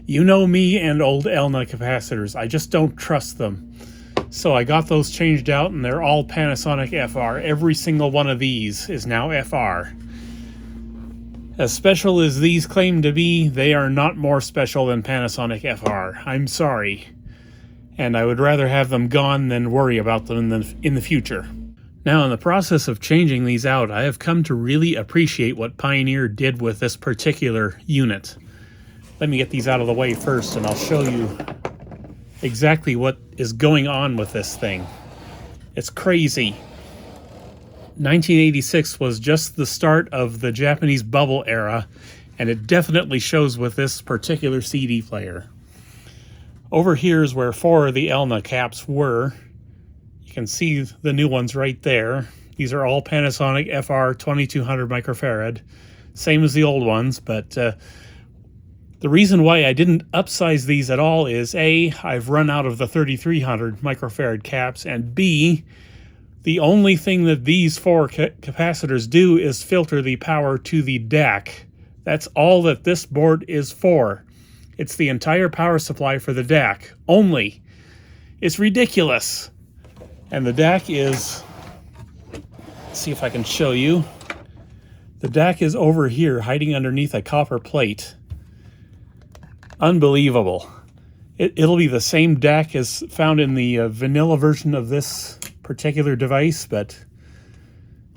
you know me and old Elna capacitors. I just don't trust them. So I got those changed out, and they're all Panasonic FR. Every single one of these is now FR. As special as these claim to be, they are not more special than Panasonic FR. I'm sorry. And I would rather have them gone than worry about them in the future. Now, in the process of changing these out, I have come to really appreciate what Pioneer did with this particular unit. Let me get these out of the way first, and I'll show you exactly what is going on with this thing. It's crazy. 1986 was just the start of the Japanese bubble era, and it definitely shows with this particular CD player. Over here is where 4 of the Elna caps were. You can see the new ones right there. These are all Panasonic FR 2200 microfarad, same as the old ones, but the reason why I didn't upsize these at all is A, I've run out of the 3300 microfarad caps, and B, the only thing that these 4 capacitors do is filter the power to the DAC. That's all that this board is for. It's the entire power supply for the DAC only. It's ridiculous. And the DAC is, let's see if I can show you. The DAC is over here hiding underneath a copper plate. Unbelievable. It'll be the same DAC as found in the vanilla version of this particular device, but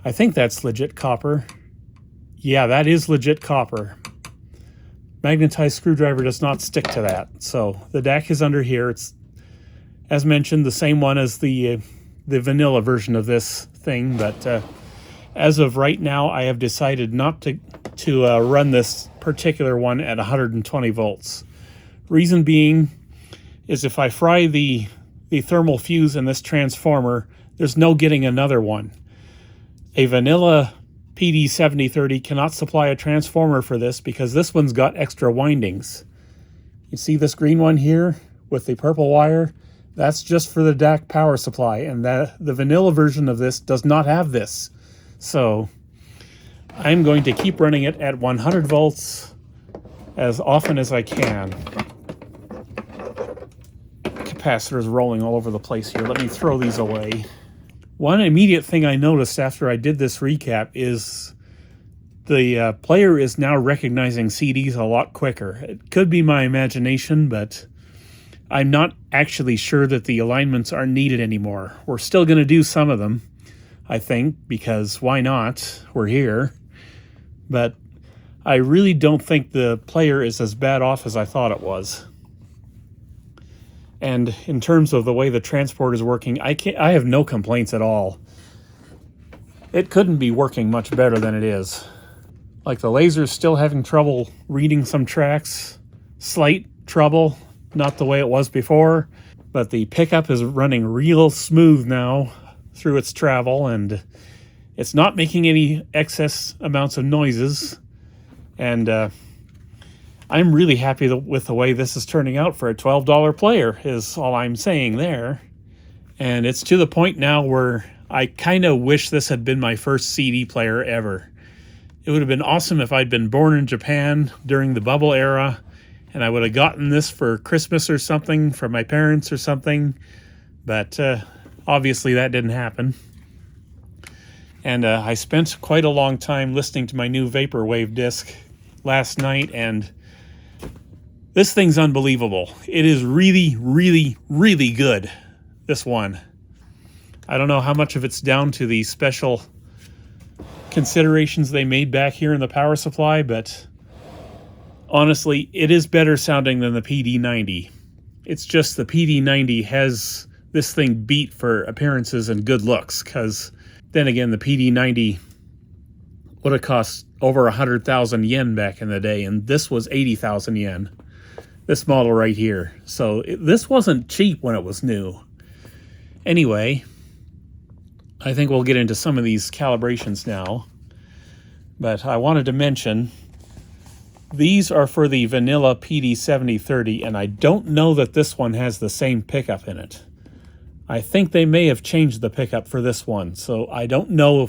I think that's legit copper. Yeah, that is legit copper. Magnetized screwdriver does not stick to that. So the DAC is under here. It's, as mentioned, the same one as the vanilla version of this thing, but as of right now, I have decided not to run this particular one at 120 volts. Reason being is if I fry the thermal fuse in this transformer, there's no getting another one. A vanilla PD-7030 cannot supply a transformer for this because this one's got extra windings. You see this green one here with the purple wire? That's just for the DAC power supply, and the vanilla version of this does not have this. So I'm going to keep running it at 100 volts as often as I can. Capacitors rolling all over the place here. Let me throw these away. One immediate thing I noticed after I did this recap is the player is now recognizing CDs a lot quicker. It could be my imagination, but I'm not actually sure that the alignments are needed anymore. We're still going to do some of them, I think, because why not? We're here. But I really don't think the player is as bad off as I thought it was. And in terms of the way the transport is working, I have no complaints at all. It couldn't be working much better than it is. Like the laser's still having trouble reading some tracks. Slight trouble, not the way it was before. But the pickup is running real smooth now through its travel, and it's not making any excess amounts of noises. And I'm really happy with the way this is turning out for a $12 player, is all I'm saying there. And it's to the point now where I kind of wish this had been my first CD player ever. It would have been awesome if I'd been born in Japan during the bubble era, and I would have gotten this for Christmas or something from my parents or something. But obviously that didn't happen. And I spent quite a long time listening to my new vaporwave disc last night, and this thing's unbelievable. It is really, really, really good, this one. I don't know how much of it's down to the special considerations they made back here in the power supply, but honestly, it is better sounding than the PD-90. It's just the PD-90 has this thing beat for appearances and good looks, because then again, the PD-90 would have cost over 100,000 yen back in the day, and this was 80,000 yen. This model right here. So this wasn't cheap when it was new. Anyway, I think we'll get into some of these calibrations now. But I wanted to mention These are for the vanilla PD-7030, and I don't know that this one has the same pickup in it. I think they may have changed the pickup for this one, so I don't know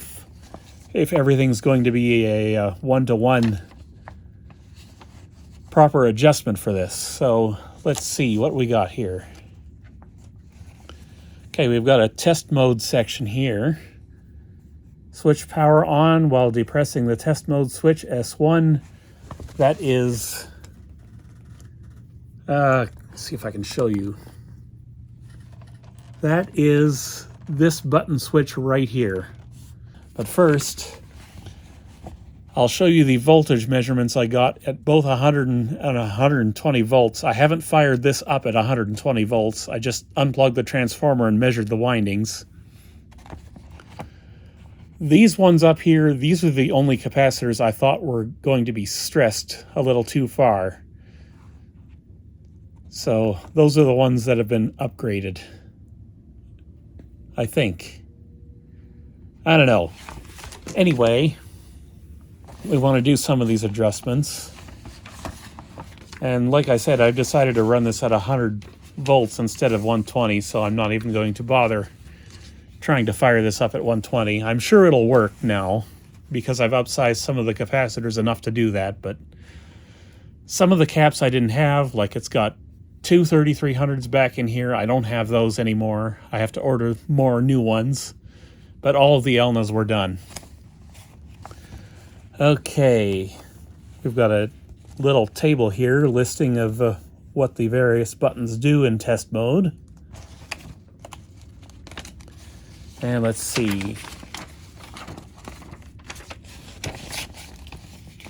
if everything's going to be a one-to-one proper adjustment for this. So let's see what we got here. Okay, we've got a test mode section here. Switch power on while depressing the test mode switch, S1. That is, let's see if I can show you. That is this button switch right here. But first, I'll show you the voltage measurements I got at both 100 and 120 volts. I haven't fired this up at 120 volts. I just unplugged the transformer and measured the windings. These ones up here, these are the only capacitors I thought were going to be stressed a little too far. So those are the ones that have been upgraded, I think. I don't know. Anyway, we want to do some of these adjustments. And like I said, I've decided to run this at 100 volts instead of 120, so I'm not even going to bother trying to fire this up at 120. I'm sure it'll work now because I've upsized some of the capacitors enough to do that, but some of the caps I didn't have, like it's got two 3300s back in here. I don't have those anymore. I have to order more new ones, but all of the ELNAs were done. Okay, we've got a little table here listing of what the various buttons do in test mode. And let's see.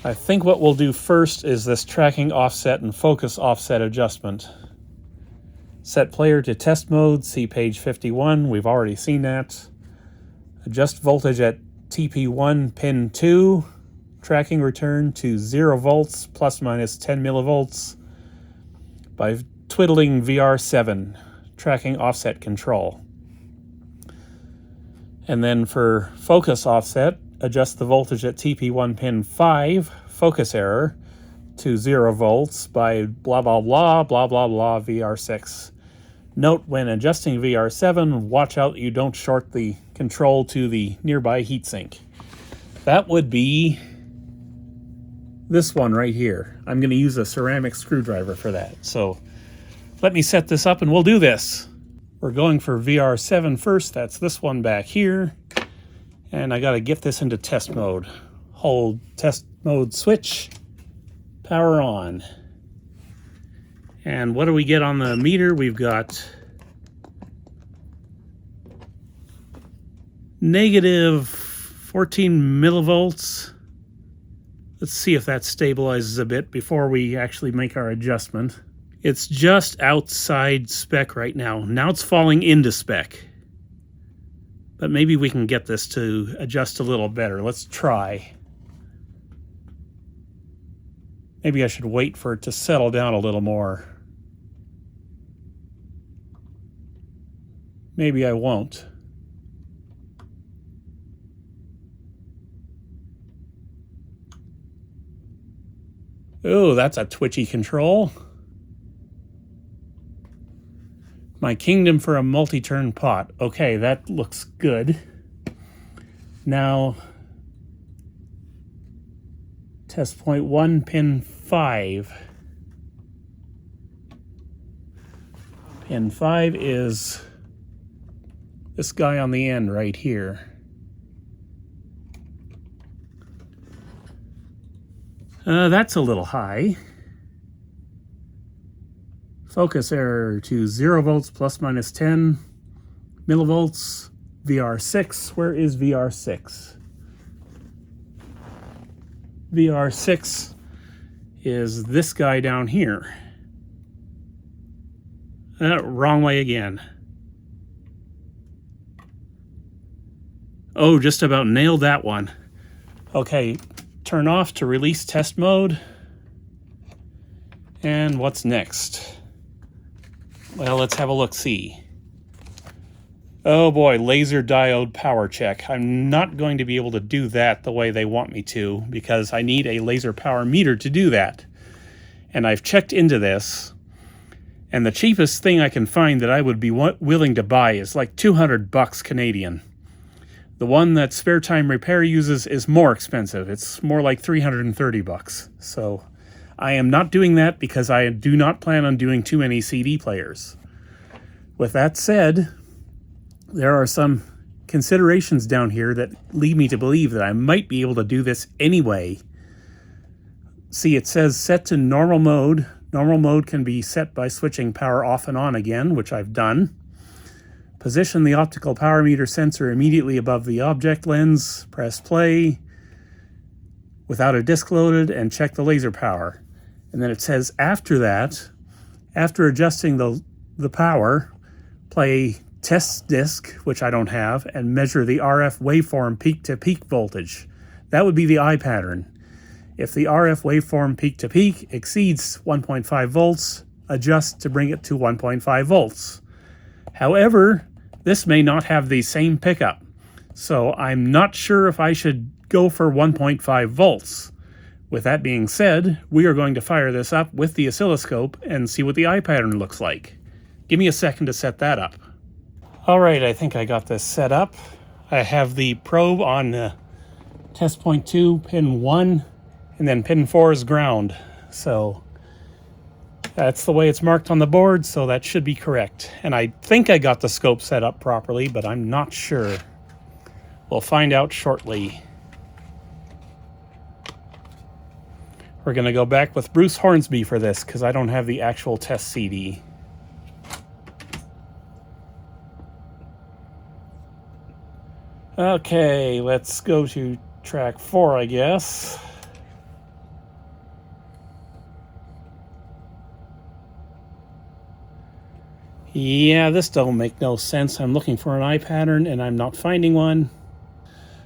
I think what we'll do first is this tracking offset and focus offset adjustment. Set player to test mode, see page 51, we've already seen that. Adjust voltage at TP1 pin 2, tracking return to 0 volts plus minus 10 millivolts by twiddling VR7, tracking offset control. And then for focus offset, adjust the voltage at TP1 pin 5, focus error, to 0 volts by blah blah blah blah blah blah VR6. Note when adjusting VR7, watch out you don't short the control to the nearby heatsink. That would be this one right here. I'm going to use a ceramic screwdriver for that. So let me set this up and we'll do this. We're going for VR7 first. That's this one back here. And I got to get this into test mode. Hold test mode switch. Power on. And what do we get on the meter? We've got negative 14 millivolts. Let's see if that stabilizes a bit before we actually make our adjustment. It's just outside spec right now. Now it's falling into spec. But maybe we can get this to adjust a little better. Let's try. Maybe I should wait for it to settle down a little more. Maybe I won't. Oh, that's a twitchy control. My kingdom for a multi-turn pot. Okay, that looks good. Now, test point 1, pin 5. Pin 5 is this guy on the end right here. That's a little high. Focus error to 0 volts plus minus 10 millivolts. VR6. Where is VR6? VR6 is this guy down here. Wrong way again. Oh, just about nailed that one. Okay, turn off to release test mode. And what's next? Well, let's have a look-see. Oh boy, laser diode power check. I'm not going to be able to do that the way they want me to, because I need a laser power meter to do that. And I've checked into this, and the cheapest thing I can find that I would be willing to buy is like 200 bucks Canadian. The one that Spare Time Repair uses is more expensive. It's more like 330 bucks. So I am not doing that because I do not plan on doing too many CD players. With that said, there are some considerations down here that lead me to believe that I might be able to do this anyway. See, it says set to normal mode. Normal mode can be set by switching power off and on again, which I've done. Position the optical power meter sensor immediately above the object lens. Press play without a disc loaded and check the laser power. And then it says after that, after adjusting the power, play test disc, which I don't have, and measure the RF waveform peak-to-peak voltage. That would be the I pattern. If the RF waveform peak-to-peak exceeds 1.5 volts, adjust to bring it to 1.5 volts. However, this may not have the same pickup, so I'm not sure if I should go for 1.5 volts. With that being said, we are going to fire this up with the oscilloscope and see what the I pattern looks like. Give me a second to set that up. Alright, I think I got this set up. I have the probe on test point 2, pin 1, and then pin 4 is ground. So that's the way it's marked on the board, so that should be correct. And I think I got the scope set up properly, but I'm not sure. We'll find out shortly. We're going to go back with Bruce Hornsby for this, because I don't have the actual test CD. Okay, let's go to track 4, I guess. Yeah, this don't make no sense. I'm looking for an I pattern and I'm not finding one.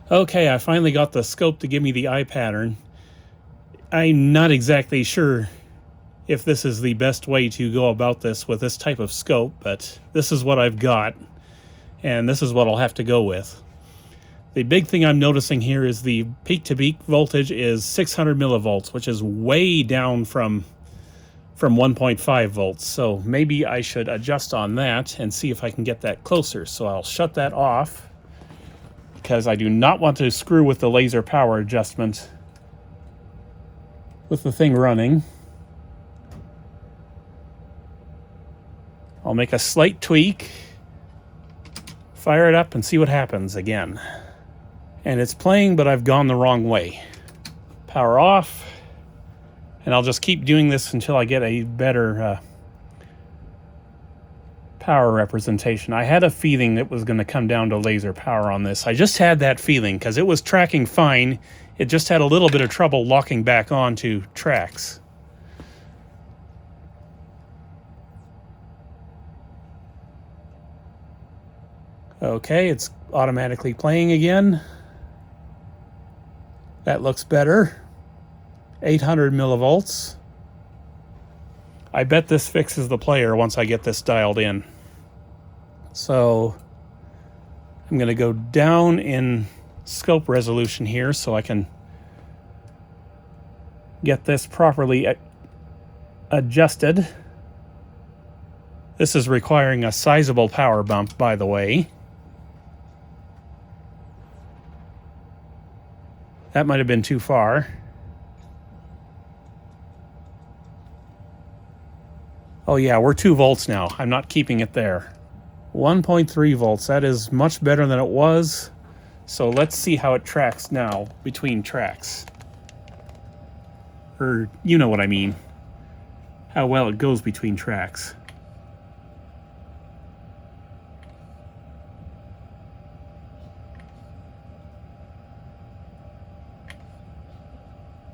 Okay, I finally got the scope to give me the I pattern. I'm not exactly sure if this is the best way to go about this with this type of scope, but this is what I've got, and this is what I'll have to go with. The big thing I'm noticing here is the peak-to-peak voltage is 600 millivolts, which is way down from 1.5 volts. So maybe I should adjust on that and see if I can get that closer. So I'll shut that off because I do not want to screw with the laser power adjustment with the thing running. I'll make a slight tweak, fire it up, and see what happens again. And it's playing, but I've gone the wrong way. Power off, and I'll just keep doing this until I get a better power representation. I had a feeling it was going to come down to laser power on this. I just had that feeling because it was tracking fine. It just had a little bit of trouble locking back onto tracks. Okay, it's automatically playing again. That looks better. 800 millivolts. I bet this fixes the player once I get this dialed in. So I'm going to go down in scope resolution here so I can get this properly adjusted. This is requiring a sizable power bump, by the way. That might have been too far. Oh yeah, we're 2 volts now. I'm not keeping it there. 1.3 volts. That is much better than it was. So let's see how it tracks now between tracks. Or, you know what I mean. How well it goes between tracks.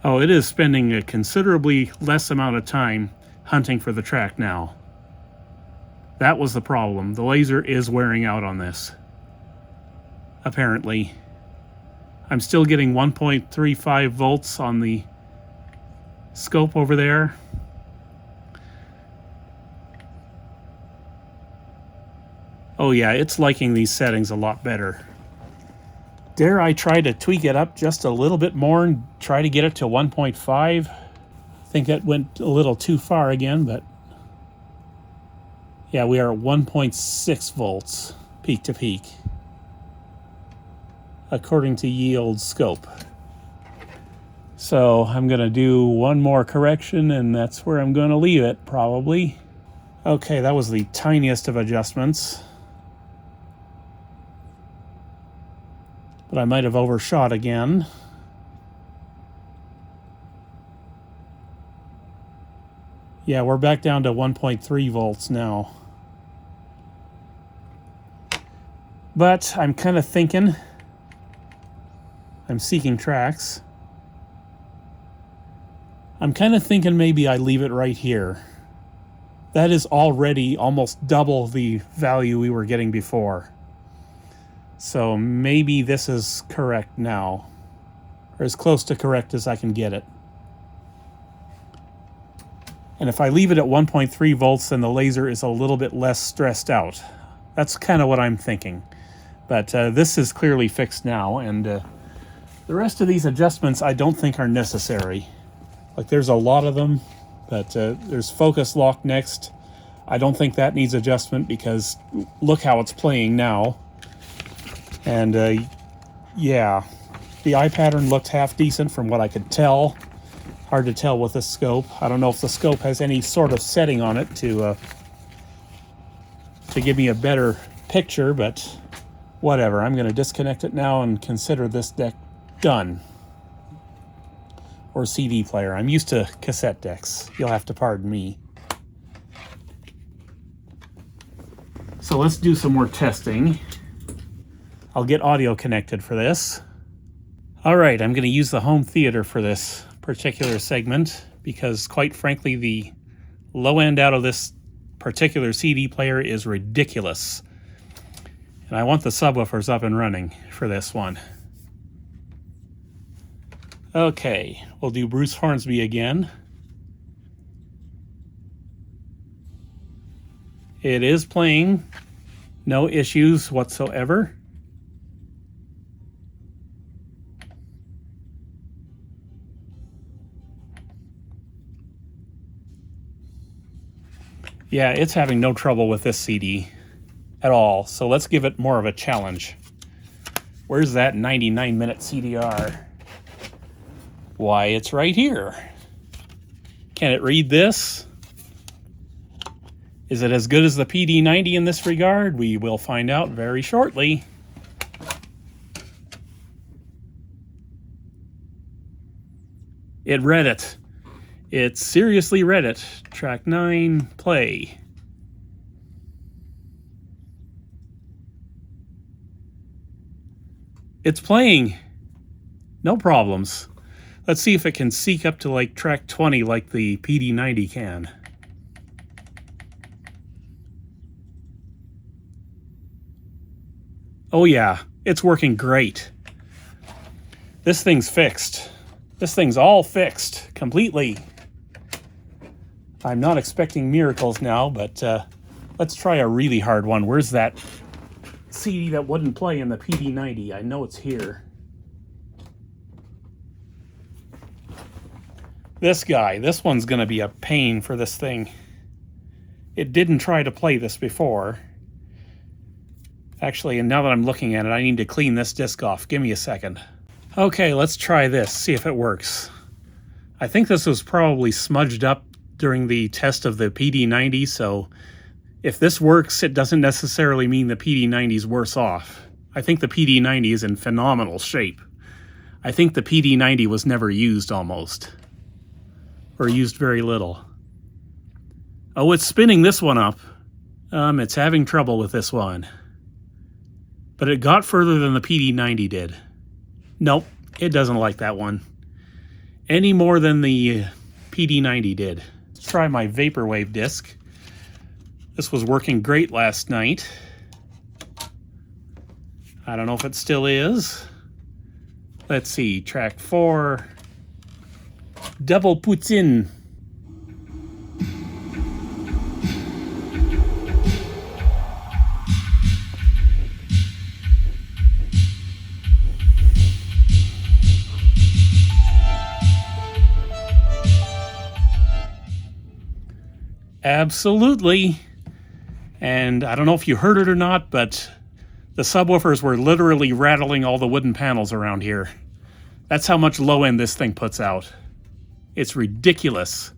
Oh, it is spending a considerably less amount of time hunting for the track now. That was the problem. The laser is wearing out on this. Apparently. I'm still getting 1.35 volts on the scope over there. Oh yeah, it's liking these settings a lot better. Dare I try to tweak it up just a little bit more and try to get it to 1.5? I think that went a little too far again, but yeah, we are at 1.6 volts peak to peak, according to yield scope. So I'm going to do one more correction, and that's where I'm going to leave it, probably. Okay, that was the tiniest of adjustments. But I might have overshot again. Yeah, we're back down to 1.3 volts now. But I'm kind of thinking, I'm seeking tracks. I'm kind of thinking maybe I leave it right here. That is already almost double the value we were getting before. So maybe this is correct now, or as close to correct as I can get it. And if I leave it at 1.3 volts, then the laser is a little bit less stressed out. That's kind of what I'm thinking. But this is clearly fixed now, and the rest of these adjustments I don't think are necessary. Like, there's a lot of them, but there's focus lock next. I don't think that needs adjustment because look how it's playing now. And yeah, the eye pattern looked half decent from what I could tell. Hard to tell with the scope. I don't know if the scope has any sort of setting on it to give me a better picture, but whatever. I'm going to disconnect it now and consider this deck done. Or CD player. I'm used to cassette decks. You'll have to pardon me. So let's do some more testing. I'll get audio connected for this. All right, I'm going to use the home theater for this particular segment because, quite frankly, the low end out of this particular CD player is ridiculous. And I want the subwoofers up and running for this one. Okay, we'll do Bruce Hornsby again. It is playing, no issues whatsoever. Yeah, it's having no trouble with this CD at all, so let's give it more of a challenge. Where's that 99-minute CDR? Why, it's right here. Can it read this? Is it as good as the PD-90 in this regard? We will find out very shortly. It read it. It seriously read it. Track 9, play. It's playing. No problems. Let's see if it can seek up to like track 20 like the PD-90 can. Oh yeah, it's working great. This thing's fixed. This thing's all fixed completely. I'm not expecting miracles now, but let's try a really hard one. Where's that CD that wouldn't play in the PD-90? I know it's here. This guy, this one's going to be a pain for this thing. It didn't try to play this before. Actually, and now that I'm looking at it, I need to clean this disc off. Give me a second. Okay, let's try this, see if it works. I think this was probably smudged up during the test of the PD-90, so if this works, it doesn't necessarily mean the PD-90 is worse off. I think the PD-90 is in phenomenal shape. I think the PD-90 was never used almost. Or used very little. Oh, it's spinning this one up. It's having trouble with this one. But it got further than the PD-90 did. Nope, it doesn't like that one. Any more than the PD-90 did. Let's try my vaporwave disc. This was working great last night. I don't know if it still is. Let's see, track 4. Double Putin. Absolutely. And I don't know if you heard it or not, but the subwoofers were literally rattling all the wooden panels around here. That's how much low end this thing puts out. It's ridiculous.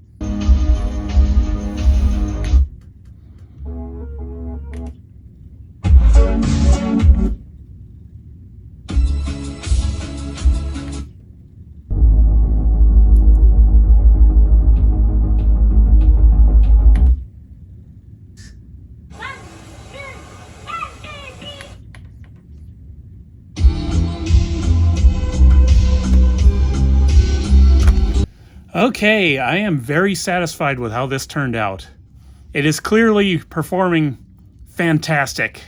Okay, I am very satisfied with how this turned out. It is clearly performing fantastic.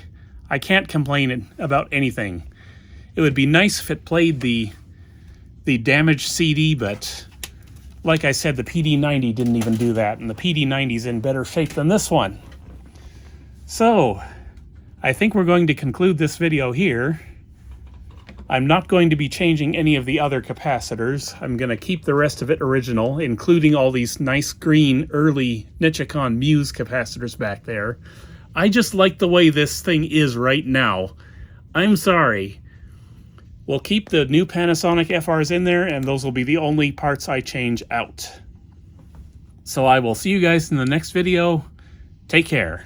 I can't complain about anything. It would be nice if it played the damaged CD, but like I said, the PD-90 didn't even do that, and the PD-90's in better shape than this one. So, I think we're going to conclude this video here. I'm not going to be changing any of the other capacitors. I'm going to keep the rest of it original, including all these nice green early Nichicon Muse capacitors back there. I just like the way this thing is right now. I'm sorry. We'll keep the new Panasonic FRs in there, and those will be the only parts I change out. So I will see you guys in the next video. Take care.